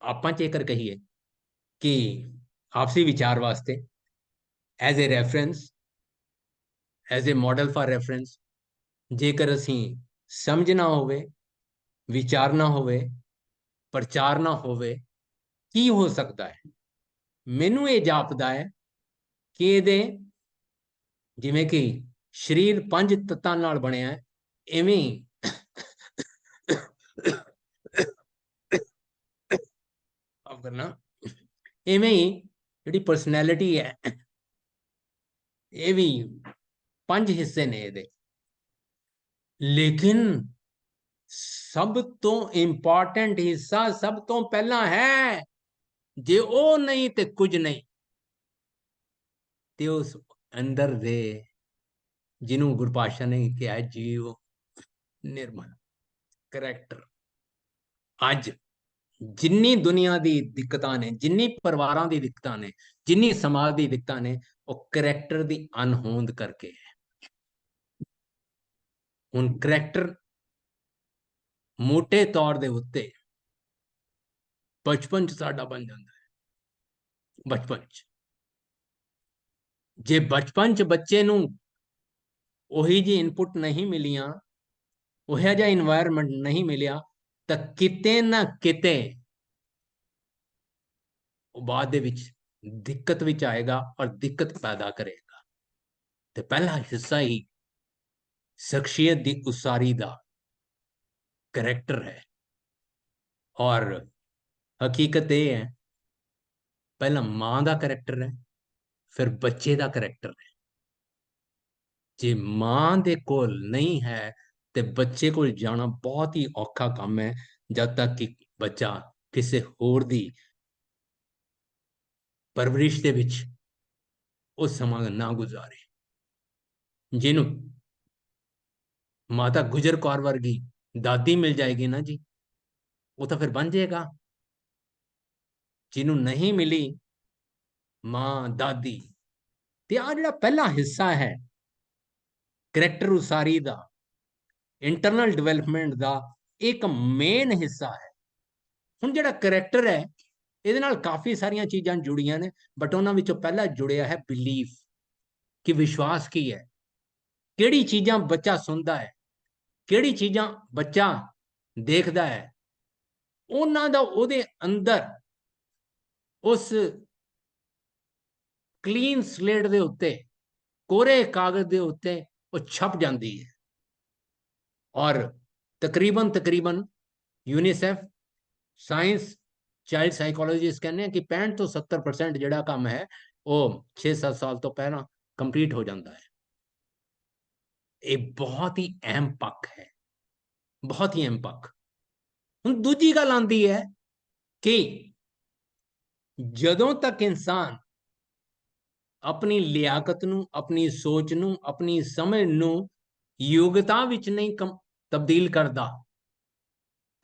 ਆਪਾਂ ਜੇਕਰ ਕਹੀਏ ਕਿ ਆਪਸੀ ਵਿਚਾਰ ਵਾਸਤੇ as a reference, as a model for reference, ਜੇਕਰ ਅਸੀਂ ਸਮਝਣਾ ਹੋਵੇ, ਵਿਚਾਰਨਾ ਹੋਵੇ, ਪ੍ਰਚਾਰਨਾ ਹੋਵੇ, ਕੀ ਹੋ ਸਕਦਾ ਹੈ? ਮੈਨੂੰ ਇਹ ਜਾਪਦਾ ਹੈ ਕਿ ਇਹਦੇ, ਜਿਵੇਂ ਕਿ ਸਰੀਰ 5 ਤੱਤਾਂ ਨਾਲ ਬਣਿਆ ਹੈ, ਇਵੇਂ ਹੀ ਕਰਨਾ, ਇਵੇਂ ਹੀ ਜਿਹੜੀ ਪਰਸਨੈਲਿਟੀ ਹੈ, ਇਹ ਵੀ 5 ਹਿੱਸੇ ਨੇ ਇਹਦੇ। लेकिन सब तो इंपॉर्टेंट हिस्सा सब तो पहला है, जे ਉਹ ਨਹੀਂ ਤੇ ਕੁਝ ਨਹੀਂ। ਤੇ ਉਸ ਅੰਦਰ ਦੇ ਜਿਹਨੂੰ ਗੁਰੂ ਪਾਤਸ਼ਾਹ ਨੇ ਕਿਹਾ ਜੀਵ ਨਿਰਮਲ ਕਰੈਕਟਰ। ਅੱਜ ਜਿੰਨੀ ਦੁਨੀਆ ਦੀ ਦਿੱਕਤਾਂ ਨੇ, ਜਿੰਨੀ ਪਰਿਵਾਰਾਂ ਦੀ ਦਿੱਕਤਾਂ ਨੇ, ਜਿੰਨੀ ਸਮਾਜ ਦੀ ਦਿੱਕਤਾਂ ਨੇ, ਉਹ ਕਰੈਕਟਰ ਦੀ ਅਣਹੋਂਦ ਕਰਕੇ ਹੈ। ਹੁਣ ਕਰੈਕਟਰ ਮੋٹے ਤੌਰ ਦੇ ਉੱਤੇ ਬਚਪਨ ਚ ਸਾਡਾ ਬਣ ਜਾਂਦਾ ਹੈ। ਬਚਪਨ ਚ ਜੇ ਬਚਪਨ ਚ ਬੱਚੇ ਨੂੰ ਉਹੀ ਜੀ ਇਨਪੁਟ ਨਹੀਂ ਮਿਲੀਆਂ, ਉਹੋ ਜਿਹਾ ਇਨਵਾਇਰਨਮੈਂਟ ਨਹੀਂ ਮਿਲਿਆ, ਤਾਂ ਕਿਤੇ ਨਾ ਕਿਤੇ ਉਹ ਬਾਅਦ ਦੇ ਵਿੱਚ ਦਿੱਕਤ ਵਿੱਚ ਆਏਗਾ ਔਰ ਦਿੱਕਤ ਪੈਦਾ ਕਰੇਗਾ। ਤੇ ਪਹਿਲਾ ਹਿੱਸਾ ਹੀ ਸ਼ਖਸੀਅਤ ਦੀ ਉਸਾਰੀ ਦਾ ਕਰੈਕਟਰ ਹੈ। ਔਰ ਹਕੀਕਤ ਇਹ ਹੈ, ਪਹਿਲਾਂ ਮਾਂ ਦਾ ਕਰੈਕਟਰ ਹੈ, ਫਿਰ ਬੱਚੇ ਦਾ ਕਰੈਕਟਰ ਹੈ। ਜੇ ਮਾਂ ਦੇ ਕੋਲ ਨਹੀਂ ਹੈ ਤੇ ਬੱਚੇ ਕੋਲ ਜਾਣਾ ਬਹੁਤ ਹੀ ਔਖਾ ਕੰਮ ਹੈ, ਜਦ ਤੱਕ ਕਿ ਬੱਚਾ ਕਿਸੇ ਹੋਰ ਦੀ ਪਰਵਰਿਸ਼ ਦੇ ਵਿੱਚ ਉਹ ਸਮਾਂ ਨਾ ਗੁਜ਼ਾਰੇ। ਜਿਹਨੂੰ ਮਾਤਾ ਗੁਜਰ ਕੌਰ ਵਰਗੀ ਦਾਦੀ ਮਿਲ ਜਾਏਗੀ ਨਾ ਜੀ, ਉਹ ਤਾਂ ਫਿਰ ਬਣ ਜਾਏਗਾ। ਜਿਹਨੂੰ ਨਹੀਂ ਮਿਲੀ ਮਾਂ ਦਾਦੀ, ਤੇ ਆ ਜਿਹੜਾ ਪਹਿਲਾ ਹਿੱਸਾ ਹੈ ਕਰੈਕਟਰ ਉਸਾਰੀ ਦਾ, ਇੰਟਰਨਲ ਡਿਵੈਲਪਮੈਂਟ ਦਾ ਇੱਕ ਮੇਨ ਹਿੱਸਾ ਹੈ। ਹੁਣ ਜਿਹੜਾ ਕਰੈਕਟਰ ਹੈ, ਇਹਦੇ ਨਾਲ ਕਾਫੀ ਸਾਰੀਆਂ ਚੀਜ਼ਾਂ ਜੁੜੀਆਂ ਨੇ, ਬਟ ਉਹਨਾਂ ਵਿੱਚੋਂ ਪਹਿਲਾ ਜੁੜਿਆ ਹੈ ਬਿਲੀਫ, ਕਿ ਵਿਸ਼ਵਾਸ ਕੀ ਹੈ, ਕਿਹੜੀ ਚੀਜ਼ਾਂ ਬੱਚਾ ਸੁਣਦਾ ਹੈ, ਕਿਹੜੀ ਚੀਜ਼ਾਂ ਬੱਚਾ ਦੇਖਦਾ ਹੈ, ਉਹਨਾਂ ਦਾ ਉਹਦੇ ਅੰਦਰ ਉਸ ਕਲੀਨ ਸਲੇਟ ਦੇ ਉੱਤੇ, ਕੋਰੇ ਕਾਗਜ਼ ਦੇ ਉੱਤੇ ਉਹ ਛਪ ਜਾਂਦੀ ਹੈ। ਔਰ ਤਕਰੀਬਨ ਯੂਨੀਸੈਫ, ਸਾਇੰਸ, ਚਾਈਲਡ ਸਾਈਕੋਲੋਜਿਸਟ ਕਹਿੰਦੇ ਆ ਕਿ 65 ਤੋਂ 70% ਜਿਹੜਾ ਕੰਮ ਹੈ ਉਹ 6-7 ਸਾਲ ਤੋਂ ਪਹਿਲਾਂ ਕੰਪਲੀਟ ਹੋ ਜਾਂਦਾ ਹੈ। ਇਹ ਬਹੁਤ ਹੀ ਅਹਿਮ ਪੱਖ ਹੈ, ਬਹੁਤ ਹੀ ਅਹਿਮ ਪੱਖ। ਹੁਣ ਦੂਜੀ ਗੱਲ ਆਉਂਦੀ ਹੈ ਕਿ ਜਦੋਂ ਤੱਕ ਇਨਸਾਨ ਆਪਣੀ ਲਿਆਕਤ ਨੂੰ, ਆਪਣੀ ਸੋਚ ਨੂੰ, ਆਪਣੀ ਸਮਝ ਨੂੰ ਯੋਗਤਾ ਵਿੱਚ ਨਹੀਂ ਤਬਦੀਲ ਕਰਦਾ,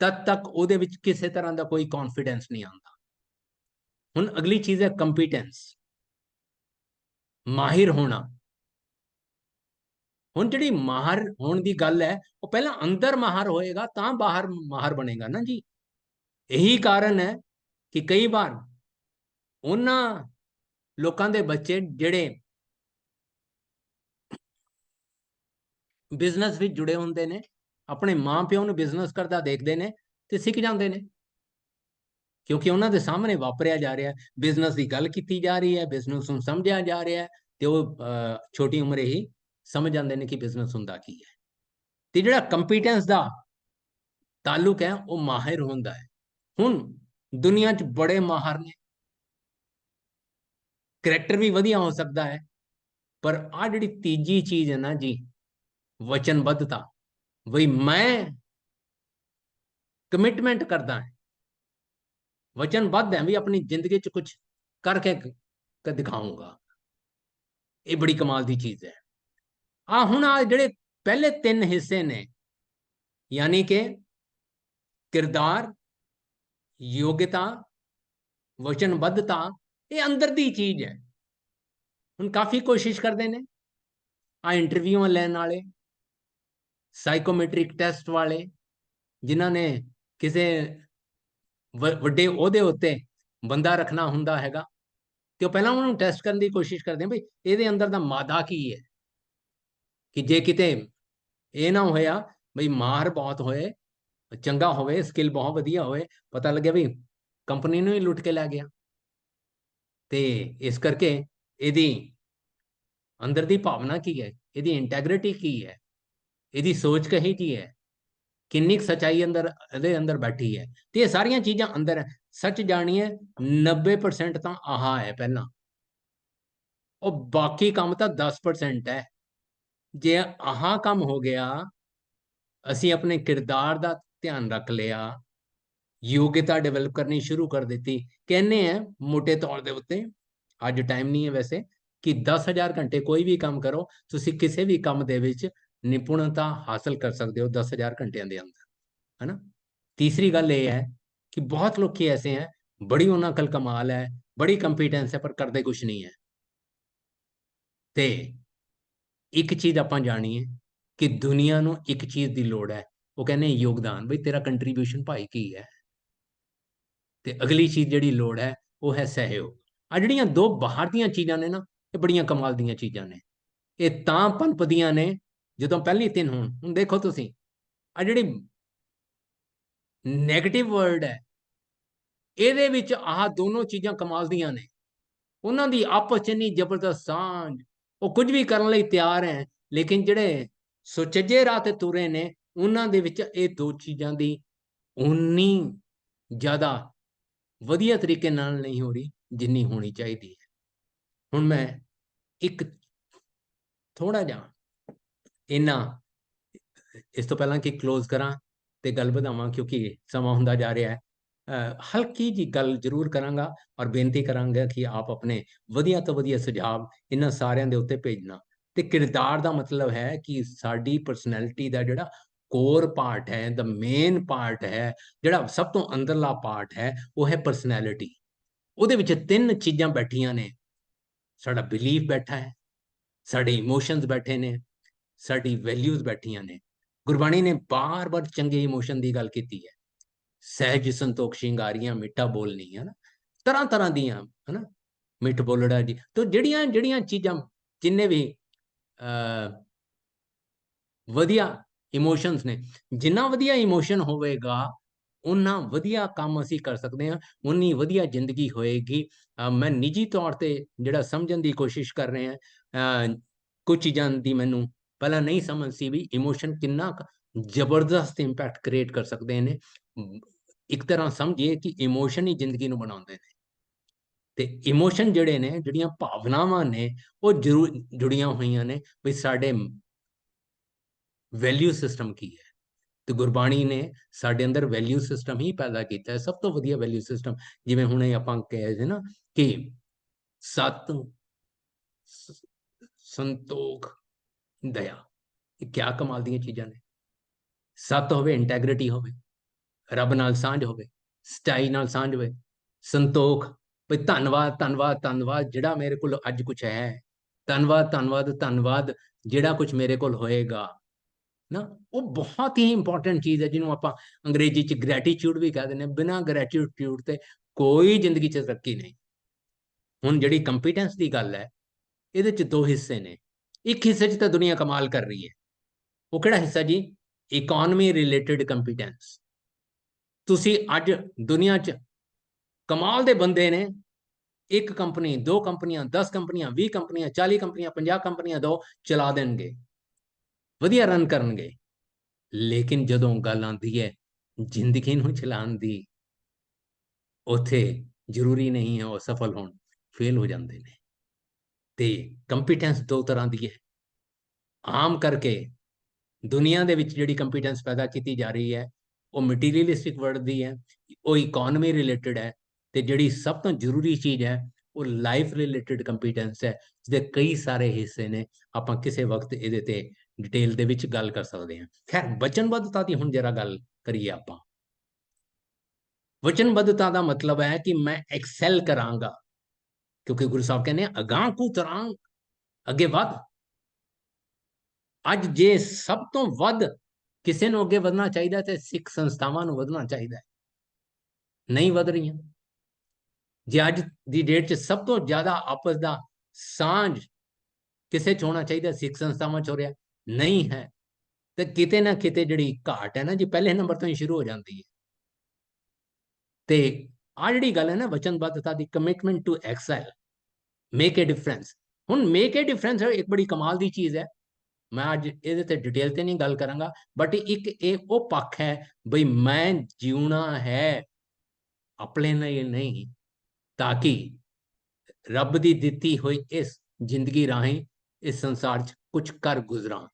ਤਦ ਤੱਕ ਉਹਦੇ ਵਿੱਚ ਕਿਸੇ ਤਰ੍ਹਾਂ ਦਾ ਕੋਈ ਕੌਨਫੀਡੈਂਸ ਨਹੀਂ ਆਉਂਦਾ। ਹੁਣ ਅਗਲੀ ਚੀਜ਼ ਹੈ ਕੰਪੀਟੈਂਸ, ਮਾਹਿਰ ਹੋਣਾ। ਹੁਣ ਜਿਹੜੀ ਮਾਹਰ ਹੋਣ ਦੀ ਗੱਲ ਹੈ, ਉਹ ਪਹਿਲਾਂ ਅੰਦਰ ਮਾਹਰ ਹੋਏਗਾ ਤਾਂ ਬਾਹਰ ਮਾਹਰ ਬਣੇਗਾ ਨਾ ਜੀ। ਇਹੀ ਕਾਰਨ ਹੈ ਕਿ ਕਈ ਵਾਰ ਉਹਨਾਂ ਲੋਕਾਂ ਦੇ ਬੱਚੇ ਜਿਹੜੇ ਬਿਜ਼ਨਸ ਵਿੱਚ ਜੁੜੇ ਹੁੰਦੇ ਨੇ, ਆਪਣੇ ਮਾਂ ਪਿਓ ਨੂੰ ਬਿਜ਼ਨਸ ਕਰਦਾ ਦੇਖਦੇ ਨੇ ਤੇ ਸਿੱਖ ਜਾਂਦੇ ਨੇ, ਕਿਉਂਕਿ ਉਹਨਾਂ ਦੇ ਸਾਹਮਣੇ ਵਾਪਰਿਆ ਜਾ ਰਿਹਾ, ਬਿਜ਼ਨਸ ਦੀ ਗੱਲ ਕੀਤੀ ਜਾ ਰਹੀ ਹੈ, ਬਿਜ਼ਨਸ ਨੂੰ ਸਮਝਿਆ ਜਾ ਰਿਹਾ ਹੈ, ਤੇ ਉਹ ਛੋਟੀ ਉਮਰੇ ਹੀ ਸਮਝ ਜਾਂਦੇ ਨੇ ਕਿ ਬਿਜ਼ਨਸ ਹੁੰਦਾ ਕੀ ਹੈ। ਤੇ ਜਿਹੜਾ ਕੰਪੀਟੈਂਸ ਦਾ ਤਾਲੁਕ ਹੈ ਉਹ ਮਾਹਿਰ ਹੁੰਦਾ ਹੈ। ਹੁਣ ਦੁਨੀਆ 'ਚ ਬੜੇ ਮਾਹਰ ਨੇ, ਕਰੈਕਟਰ ਵੀ ਵਧੀਆ ਹੋ ਸਕਦਾ ਹੈ, ਪਰ ਆ ਜਿਹੜੀ ਤੀਜੀ ਚੀਜ਼ ਹੈ ਨਾ ਜੀ, ਵਚਨਬੱਧਤਾ, ਵਈ ਮੈਂ ਕਮਿਟਮੈਂਟ ਕਰਦਾ ਹੈ, ਵਚਨਬੱਧ ਹੈ ਵੀ ਆਪਣੀ ਜ਼ਿੰਦਗੀ 'ਚ ਕੁਝ ਕਰਕੇ ਦਿਖਾਊਂਗਾ। ਇਹ ਬੜੀ ਕਮਾਲ ਦੀ ਚੀਜ਼ ਹੈ। ਹੁਣ ਆ ਜਿਹੜੇ ਪਹਿਲੇ 3 ਹਿੱਸੇ ਨੇ, ਯਾਨੀ ਕਿ ਕਿਰਦਾਰ, ਯੋਗਤਾ, ਵਚਨਬੱਧਤਾ, ਇਹ ਅੰਦਰ ਦੀ ਚੀਜ਼ ਹੈ। ਹੁਣ ਕਾਫੀ ਕੋਸ਼ਿਸ਼ ਕਰਦੇ ਨੇ ਆ ਇੰਟਰਵਿਊਆਂ ਲੈਣ ਵਾਲੇ, ਸਾਈਕੋਮੈਟ੍ਰਿਕ ਟੈਸਟ ਵਾਲੇ, ਜਿਨ੍ਹਾਂ ਨੇ ਕਿਸੇ ਵੱਡੇ ਉਹਦੇ ਉੱਤੇ ਬੰਦਾ ਰੱਖਣਾ ਹੁੰਦਾ ਹੈਗਾ, ਤੇ ਉਹ ਪਹਿਲਾਂ ਉਹਨੂੰ ਟੈਸਟ ਕਰਨ ਦੀ ਕੋਸ਼ਿਸ਼ ਕਰਦੇ ਬਈ ਇਹਦੇ ਅੰਦਰ ਦਾ ਮਾਦਾ ਕੀ ਹੈ, ਕਿ ਜੇ ਕਿਤੇ ਇਹ ਨਾ ਹੋਇਆ ਬਈ ਮਾਹਰ ਬਹੁਤ ਹੋਏ, ਚੰਗਾ ਹੋਵੇ, ਸਕਿੱਲ ਬਹੁਤ ਵਧੀਆ ਹੋਵੇ, ਪਤਾ ਲੱਗਿਆ ਵੀ ਕੰਪਨੀ ਨੂੰ ਹੀ ਲੁੱਟ ਕੇ ਲੈ ਗਿਆ। ਤੇ ਇਸ ਕਰਕੇ ਇਹਦੀ ਅੰਦਰ ਦੀ ਭਾਵਨਾ ਕੀ ਹੈ, ਇਹਦੀ ਇੰਟੈਗ੍ਰਿਟੀ ਕੀ ਹੈ, ਇਹਦੀ ਸੋਚ ਕਹੀ ਕੀ ਹੈ, ਕਿੰਨੀ ਸੱਚਾਈ ਇਹਦੇ ਅੰਦਰ ਬੈਠੀ ਹੈ। ਤੇ ਇਹ ਸਾਰੀਆਂ ਚੀਜ਼ਾਂ ਅੰਦਰ ਹੈ। ਸੱਚ ਜਾਣੀਏ 90% ਤਾਂ ਆਹ ਹੈ ਪਹਿਲਾਂ, ਉਹ ਬਾਕੀ ਕੰਮ ਤਾਂ 10% ਹੈ। ਜੇ ਆਹ ਕੰਮ ਹੋ ਗਿਆ ਅਸੀਂ ਆਪਣੇ ਕਿਰਦਾਰ ਦਾ ਧਿਆਨ ਰੱਖ ਲਿਆ, ਯੋਗਤਾ ਡਿਵੈਲਪ ਕਰਨੀ ਸ਼ੁਰੂ ਕਰ ਦਿੱਤੀ। ਕਹਿੰਦੇ ਆ ਮੋਟੇ ਤੌਰ ਦੇ ਉੱਤੇ, ਅੱਜ ਟਾਈਮ ਨਹੀਂ ਹੈ ਵੈਸੇ, ਕਿ 10,000 ਘੰਟੇ ਕੋਈ ਵੀ ਕੰਮ ਕਰੋ, ਤੁਸੀਂ ਕਿਸੇ ਵੀ ਕੰਮ ਦੇ ਵਿੱਚ ਨਿਪੁੰਨਤਾ ਹਾਸਲ ਕਰ ਸਕਦੇ ਹੋ 10,000 ਘੰਟਿਆਂ ਦੇ ਅੰਦਰ, है ना। तीसरी गल ये है कि बहुत लोग ऐसे हैं, बड़ी उन्होंने अकल कमाल है, बड़ी कंपीटेंस है, पर करते कुछ नहीं है। ते एक चीज आप जानीए कि दुनिया ਨੂੰ एक चीज की लोड़ है, वो कहने योगदान, बई तेरा कंट्रीब्यूशन भाई की है। ਤੇ ਅਗਲੀ ਚੀਜ਼ ਜਿਹੜੀ ਲੋੜ ਹੈ ਉਹ ਹੈ ਸਹਿਯੋਗ। ਆ ਜਿਹੜੀਆਂ ਦੋ ਬਾਹਰ ਦੀਆਂ ਚੀਜ਼ਾਂ ਨੇ ਨਾ, ਇਹ ਬੜੀਆਂ ਕਮਾਲ ਦੀਆਂ ਚੀਜ਼ਾਂ ਨੇ। ਇਹ ਤਾਂ ਪਨਪਦੀਆਂ ਨੇ ਜਦੋਂ ਪਹਿਲੀ ਤਿੰਨ ਹੋਣ। ਹੁਣ ਦੇਖੋ ਤੁਸੀਂ, ਆ ਜਿਹੜੀ ਨੈਗੇਟਿਵ ਵਰਡ ਹੈ, ਇਹਦੇ ਵਿੱਚ ਆਹ ਦੋਨੋਂ ਚੀਜ਼ਾਂ ਕਮਾਲ ਦੀਆਂ ਨੇ। ਉਹਨਾਂ ਦੀ ਆਪਸ 'ਚ ਇੰਨੀ ਜ਼ਬਰਦਸਤ ਸਾਂਝ, ਉਹ ਕੁਝ ਵੀ ਕਰਨ ਲਈ ਤਿਆਰ ਹੈ, ਲੇਕਿਨ ਜਿਹੜੇ ਸੁਚੱਜੇ ਰਾਹ ਤੇ ਤੁਰੇ ਨੇ, ਉਹਨਾਂ ਦੇ ਵਿੱਚ ਇਹ ਦੋ ਚੀਜ਼ਾਂ ਦੀ ਉਨੀ ਜ਼ਿਆਦਾ ਵਧੀਆ ਤਰੀਕੇ ਨਾਲ ਨਹੀਂ ਹੋ ਰਹੀ ਜਿੰਨੀ ਹੋਣੀ ਚਾਹੀਦੀ ਹੈ। ਹੁਣ ਮੈਂ ਇੱਕ ਥੋੜਾ ਜਿਹਾ ਇਹਨਾਂ ਇਸ ਤੋਂ ਪਹਿਲਾਂ ਕਿ ਕਲੋਜ਼ ਕਰਾਂ ਤੇ ਗੱਲ ਵਧਾਵਾਂ, ਕਿਉਂਕਿ ਸਮਾਂ ਹੁੰਦਾ ਜਾ ਰਿਹਾ ਹੈ, ਹਲਕੀ ਜੀ ਗੱਲ ਜ਼ਰੂਰ ਕਰਾਂਗਾ ਔਰ ਬੇਨਤੀ ਕਰਾਂਗਾ ਕਿ ਆਪ ਆਪਣੇ ਵਧੀਆ ਤੋਂ ਵਧੀਆ ਸੁਝਾਅ ਇਹਨਾਂ ਸਾਰਿਆਂ ਦੇ ਉੱਤੇ ਭੇਜਣਾ। ਤੇ ਕਿਰਦਾਰ ਦਾ ਮਤਲਬ ਹੈ ਕਿ ਸਾਡੀ ਪਰਸਨੈਲਿਟੀ ਦਾ ਜਿਹੜਾ ਕੋਰ ਪਾਰਟ ਹੈ, ਦਾ ਮੇਨ ਪਾਰਟ ਹੈ, ਜਿਹੜਾ ਸਭ ਤੋਂ ਅੰਦਰਲਾ ਪਾਰਟ ਹੈ, ਉਹ ਹੈ ਪਰਸਨੈਲਿਟੀ। ਉਹਦੇ ਵਿੱਚ ਤਿੰਨ ਚੀਜ਼ਾਂ ਬੈਠੀਆਂ ਨੇ। ਸਾਡਾ ਬਿਲੀਫ ਬੈਠਾ ਹੈ, ਸਾਡੇ ਇਮੋਸ਼ਨਸ ਬੈਠੇ ਨੇ, ਸਾਡੀ ਵੈਲਿਊਜ਼ ਬੈਠੀਆਂ ਨੇ। ਗੁਰਬਾਣੀ ਨੇ ਬਾਰ-ਬਾਰ ਚੰਗੇ ਇਮੋਸ਼ਨ ਦੀ ਗੱਲ ਕੀਤੀ ਹੈ, ਸਹਿਜ ਸੰਤੋਖ ਸ਼ਿੰਗਾਰੀਆਂ ਮਿੱਠਾ ਬੋਲਣੀ, ਹੈ ਨਾ, ਤਰ੍ਹਾਂ ਤਰ੍ਹਾਂ ਦੀਆਂ, ਹੈ ਨਾ, ਮਿੱਠ ਬੋਲੜਾ ਜੀ। ਤੋ ਜਿਹੜੀਆਂ ਚੀਜ਼ਾਂ, ਜਿੰਨੇ ਵੀ ਵਧੀਆ ਇਮੋਸ਼ਨਸ ਨੇ, ਜਿੰਨਾ ਵਧੀਆ ਇਮੋਸ਼ਨ ਹੋਵੇਗਾ ਉਨਾ ਵਧੀਆ ਕੰਮ ਅਸੀਂ ਕਰ ਸਕਦੇ ਹਾਂ, ਉਨੀ ਵਧੀਆ ਜ਼ਿੰਦਗੀ ਹੋਏਗੀ। ਮੈਂ ਨਿੱਜੀ ਤੌਰ ਤੇ ਜਿਹੜਾ ਸਮਝਣ ਦੀ ਕੋਸ਼ਿਸ਼ ਕਰ ਰਹੇ ਹਾਂ, ਕੁਝ ਚੀਜ਼ਾਂ ਦੀ ਮੈਨੂੰ ਪਹਿਲਾਂ ਨਹੀਂ ਸਮਝ ਸੀ ਵੀ ਇਮੋਸ਼ਨ ਕਿੰਨਾ ਜ਼ਬਰਦਸਤ ਇੰਪੈਕਟ ਕ੍ਰੀਏਟ ਕਰ ਸਕਦੇ ਨੇ। ਇੱਕ ਤਰ੍ਹਾਂ ਸਮਝੀਏ ਕਿ ਇਮੋਸ਼ਨ ਹੀ ਜ਼ਿੰਦਗੀ ਨੂੰ ਬਣਾਉਂਦੇ ਨੇ। ਤੇ ਇਮੋਸ਼ਨ ਜਿਹੜੇ ਨੇ, ਜਿਹੜੀਆਂ ਭਾਵਨਾਵਾਂ ਨੇ, ਉਹ ਜ਼ਰੂਰ ਜੁੜੀਆਂ ਹੋਈਆਂ ਨੇ ਵੀ ਸਾਡੇ ਵੈਲਿਊ ਸਿਸਟਮ ਕੀ ਹੈ। ਤੇ ਗੁਰਬਾਣੀ ਨੇ ਸਾਡੇ ਅੰਦਰ ਵੈਲਿਊ ਸਿਸਟਮ ਹੀ ਪੈਦਾ ਕੀਤਾ ਹੈ, ਸਭ ਤੋਂ ਵਧੀਆ ਵੈਲਿਊ ਸਿਸਟਮ। ਜਿਵੇਂ ਹੁਣੇ ਆਪਾਂ ਕਹੇ ਸੀ ਨਾ ਕਿ ਸਤ, ਸੰਤੋਖ, ਦਇਆ, ਇਹ ਕਿਆ ਕਮਾਲ ਦੀਆਂ ਚੀਜ਼ਾਂ ਨੇ। ਸਤ ਹੋਵੇ, ਇੰਟੈਗ੍ਰਿਟੀ ਹੋਵੇ, ਰੱਬ ਨਾਲ ਸਾਂਝ ਹੋਵੇ, ਸੱਚਾਈ ਨਾਲ ਸਾਂਝ ਹੋਵੇ। ਸੰਤੋਖ, ਵੀ ਧੰਨਵਾਦ ਧੰਨਵਾਦ ਧੰਨਵਾਦ ਜਿਹੜਾ ਮੇਰੇ ਕੋਲ ਅੱਜ ਕੁਝ ਹੈ, ਧੰਨਵਾਦ ਧੰਨਵਾਦ ਧੰਨਵਾਦ ਜਿਹੜਾ ਕੁਝ ਮੇਰੇ ਕੋਲ ਹੋਏਗਾ ਨਾ। ਉਹ ਬਹੁਤ ਹੀ ਇੰਪੋਰਟੈਂਟ ਚੀਜ਼ ਹੈ, ਜਿਹਨੂੰ ਆਪਾਂ ਅੰਗਰੇਜ਼ੀ 'ਚ ਗ੍ਰੈਟੀਟਿਊਡ ਵੀ ਕਹਿ ਦਿੰਦੇ ਹਾਂ। ਬਿਨਾਂ ਗ੍ਰੈਟੀਟਿਊਡ ਤੇ ਕੋਈ ਜ਼ਿੰਦਗੀ 'ਚ ਤਰੱਕੀ ਨਹੀਂ। ਹੁਣ ਜਿਹੜੀ ਕੰਪੀਟੈਂਸ ਦੀ ਗੱਲ ਹੈ, ਇਹਦੇ 'ਚ ਦੋ ਹਿੱਸੇ ਨੇ। ਇੱਕ ਹਿੱਸੇ 'ਚ ਤਾਂ ਦੁਨੀਆ ਕਮਾਲ ਕਰ ਰਹੀ ਹੈ। ਉਹ ਕਿਹੜਾ ਹਿੱਸਾ ਜੀ? Economy related competence. ਤੁਸੀਂ ਅੱਜ ਦੁਨੀਆ 'ਚ ਕਮਾਲ ਦੇ ਬੰਦੇ ਨੇ, ਇੱਕ ਕੰਪਨੀ, ਦੋ ਕੰਪਨੀਆਂ, 10 ਕੰਪਨੀਆਂ, 20 ਕੰਪਨੀਆਂ, 40 ਕੰਪਨੀਆਂ, 50 ਕੰਪਨੀਆਂ ਦੋ ਚਲਾ ਦੇਣਗੇ, ਵਧੀਆ ਰਨ ਕਰਨਗੇ। ਲੇਕਿਨ ਜਦੋਂ ਗੱਲ ਆਉਂਦੀ ਹੈ ਜ਼ਿੰਦਗੀ ਨੂੰ ਚਲਾਉਣ ਦੀ, ਉੱਥੇ ਜ਼ਰੂਰੀ ਨਹੀਂ ਹੈ ਉਹ ਸਫਲ ਹੋਣ, ਫੇਲ ਹੋ ਜਾਂਦੇ ਨੇ। ਤੇ ਕੰਪੀਟੈਂਸ ਦੋ ਤਰ੍ਹਾਂ ਦੀ ਹੈ। ਆਮ ਕਰਕੇ ਦੁਨੀਆ ਦੇ ਵਿੱਚ ਜਿਹੜੀ ਕੰਪੀਟੈਂਸ ਪੈਦਾ ਕੀਤੀ ਜਾ ਰਹੀ ਹੈ, ਉਹ ਮਟੀਰੀਅਲਿਸਟਿਕ ਵਰਡ ਦੀ ਹੈ, ਉਹ ਇਕੋਨਮੀ ਰਿਲੇਟਡ ਹੈ। ਤੇ ਜਿਹੜੀ ਸਭ ਤੋਂ ਜ਼ਰੂਰੀ ਚੀਜ਼ ਹੈ, ਉਹ ਲਾਈਫ ਰਿਲੇਟਡ ਕੰਪੀਟੈਂਸ ਹੈ, ਜਿਹਦੇ ਕਈ ਸਾਰੇ ਹਿੱਸੇ ਨੇ। ਆਪਾਂ ਕਿਸੇ ਵਕਤ ਇਹਦੇ ਤੇ ਡਿਟੇਲ ਦੇ ਵਿੱਚ ਗੱਲ ਕਰ ਸਕਦੇ ਹਾਂ। ਖੈਰ, ਵਚਨਬੱਧਤਾ ਦੀ ਹੁਣ ਜਰਾ ਗੱਲ ਕਰੀਏ ਆਪਾਂ। ਵਚਨਬੱਧਤਾ ਦਾ ਮਤਲਬ ਹੈ ਕਿ ਮੈਂ ਐਕਸੈਲ ਕਰਾਂਗਾ, ਕਿਉਂਕਿ ਗੁਰੂ ਸਾਹਿਬ ਕਹਿੰਦੇ ਆ ਅਗਾਂਹ ਕੂ ਤਰਾਂ, ਅੱਗੇ ਵੱਧ। ਅੱਜ ਜੇ ਸਭ ਤੋਂ ਵੱਧ ਕਿਸੇ ਨੂੰ ਅੱਗੇ ਵਧਣਾ ਚਾਹੀਦਾ ਤੇ ਸਿੱਖ ਸੰਸਥਾਵਾਂ ਨੂੰ ਵਧਣਾ ਚਾਹੀਦਾ ਹੈ, ਨਹੀਂ ਵਧ ਰਹੀਆਂ। ਜੇ ਅੱਜ ਦੀ ਡੇਟ 'ਚ ਸਭ ਤੋਂ ਜ਼ਿਆਦਾ ਆਪਸ ਦਾ ਸਾਂਝ ਕਿਸੇ 'ਚ ਹੋਣਾ ਚਾਹੀਦਾ, ਸਿੱਖ ਸੰਸਥਾਵਾਂ 'ਚ ਹੋ ਰਿਹਾ ਨਹੀਂ ਹੈ। ਤੇ ਕਿਤੇ ਨਾ ਕਿਤੇ ਜਿਹੜੀ ਘਾਟ ਹੈ ਨਾ ਜੀ, ਪਹਿਲੇ ਨੰਬਰ ਤੋਂ ਹੀ ਸ਼ੁਰੂ ਹੋ ਜਾਂਦੀ ਹੈ। ਤੇ ਆ ਜਿਹੜੀ ਗੱਲ ਹੈ ਨਾ ਵਚਨਬੱਧਤਾ ਦੀ, commitment to excel, make a difference. ਹੁਣ ਮੇਕ ਏ ਡਿਫਰੈਂਸ ਇੱਕ ਬੜੀ ਕਮਾਲ ਦੀ ਚੀਜ਼ ਹੈ। ਮੈਂ ਅੱਜ ਇਹਦੇ ਤੇ ਡਿਟੇਲ ਤੇ ਨਹੀਂ ਗੱਲ ਕਰਾਂਗਾ, ਬਟ ਇੱਕ ਇਹ ਉਹ ਪੱਖ ਹੈ ਬਈ ਮੈਂ ਜਿਉਣਾ ਹੈ ਆਪਣੇ ਲਈ ਨਹੀਂ, ਤਾਂ ਕਿ ਰੱਬ ਦੀ ਦਿੱਤੀ ਹੋਈ ਇਸ ਜ਼ਿੰਦਗੀ ਰਾਹੀਂ ਇਸ ਸੰਸਾਰ 'ਚ ਕੁਝ ਕਰ ਗੁਜ਼ਰਾਂ।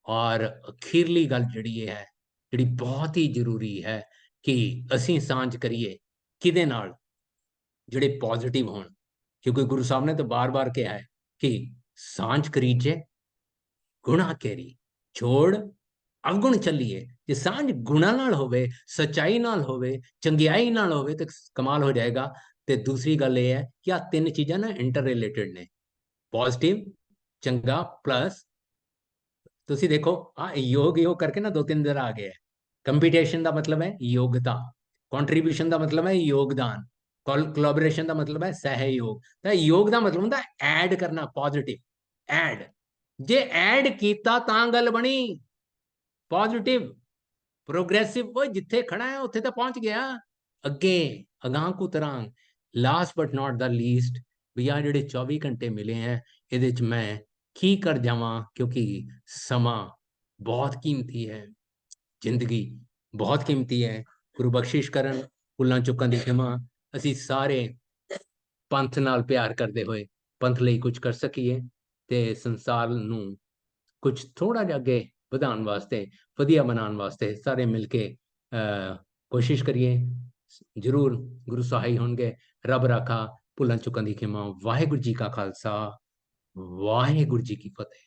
ਔਰ ਅਖੀਰਲੀ ਗੱਲ ਜਿਹੜੀ ਹੈ, ਜਿਹੜੀ ਬਹੁਤ ਹੀ ਜ਼ਰੂਰੀ ਹੈ ਕਿ ਅਸੀਂ ਸਾਂਝ ਕਰੀਏ ਕਿਹਦੇ ਨਾਲ, ਜਿਹੜੇ ਪੋਜ਼ਿਟਿਵ ਹੋਣ। ਕਿਉਂਕਿ ਗੁਰੂ ਸਾਹਿਬ ਨੇ ਤਾਂ ਬਾਰ-ਬਾਰ ਕਿਹਾ ਹੈ ਕਿ ਸਾਂਝ ਕਰੀਜੇ ਗੁਣਾ ਕੇਰੀ, ਛੋੜ ਅਵਗੁਣ ਚੱਲੀਏ। ਜੇ ਸਾਂਝ ਗੁਣਾ ਨਾਲ ਹੋਵੇ, ਸੱਚਾਈ ਨਾਲ ਹੋਵੇ, ਚੰਗਿਆਈ ਨਾਲ ਹੋਵੇ ਤੇ ਕਮਾਲ ਹੋ ਜਾਏਗਾ। ਤੇ ਦੂਸਰੀ ਗੱਲ ਇਹ ਹੈ ਕਿ ਆ ਤਿੰਨ ਚੀਜ਼ਾਂ ਨਾ ਇੰਟਰ ਰਿਲੇਟਡ ਨੇ, ਪੋਜ਼ਿਟਿਵ, ਚੰਗਾ ਪਲਸ ਤੁਸੀਂ ਦੇਖੋ ਆ योग ਕਰਕੇ ਨਾ 2-3 ਦਿਨ ਆ ਗਿਆ। ਕੰਪੀਟੀਸ਼ਨ ਦਾ ਮਤਲਬ ਹੈ ਯੋਗਤਾ, ਕੰਟਰੀਬਿਊਸ਼ਨ ਦਾ ਮਤਲਬ ਹੈ ਯੋਗਦਾਨ, ਕੋਲੈਬੋਰੇਸ਼ਨ ਦਾ ਮਤਲਬ ਹੈ ਸਹਿਯੋਗ। ਤਾਂ ਯੋਗ ਦਾ ਮਤਲਬ ਹੁੰਦਾ ਐਡ ਕਰਨਾ, ਪੋਜ਼ਿਟਿਵ ਐਡ। ਜੇ ਐਡ ਕੀਤਾ ਤਾਂ ਗੱਲ ਬਣੀ ਪੋਜ਼ਿਟਿਵ ਪ੍ਰੋਗਰੈਸਿਵ। ਉਹ ਜਿੱਥੇ ਖੜਾ ਹੈ ਉੱਥੇ ਤਾਂ ਪਹੁੰਚ ਗਿਆ, ਅੱਗੇ ਅਗਾਂਹ ਕੋ ਤਰਾਂਗ। Last but not the least, ਵੀ ਆ ਜਿਹੜੇ 24 ਘੰਟੇ ਮਿਲੇ ਹੈ ਇਹਦੇ ਚ ਮੈਂ ਕੀ ਕਰ ਜਾਵਾਂ, ਕਿਉਂਕਿ ਸਮਾਂ ਬਹੁਤ ਕੀਮਤੀ ਹੈ, ਜ਼ਿੰਦਗੀ ਬਹੁਤ ਕੀਮਤੀ ਹੈ। ਗੁਰੂ ਬਖਸ਼ਿਸ਼ ਕਰਨ, ਭੁੱਲਾਂ ਚੁੱਕਾਂ ਦੀ ਖਿਮਾ। ਅਸੀਂ ਸਾਰੇ ਪੰਥ ਨਾਲ ਪਿਆਰ ਕਰਦੇ ਹੋਏ ਪੰਥ ਲਈ ਕੁਝ ਕਰ ਸਕੀਏ ਤੇ ਸੰਸਾਰ ਨੂੰ ਕੁਝ ਥੋੜਾ ਜਿਹਾ ਅੱਗੇ ਵਧਾਉਣ ਵਾਸਤੇ, ਵਧੀਆ ਬਣਾਉਣ ਵਾਸਤੇ ਸਾਰੇ ਮਿਲ ਕੇ ਕੋਸ਼ਿਸ਼ ਕਰੀਏ। ਜ਼ਰੂਰ ਗੁਰੂ ਸਹਾਈ ਹੋਣਗੇ। ਰੱਬ ਰਾਖਾ, ਭੁੱਲਾਂ ਚੁੱਕਾਂ ਦੀ ਖਿਮਾ। ਵਾਹਿਗੁਰੂ ਜੀ ਕਾ ਖਾਲਸਾ, ਵਾਹਿਗੁਰੂ ਜੀ ਕੀ ਫਤਿਹ।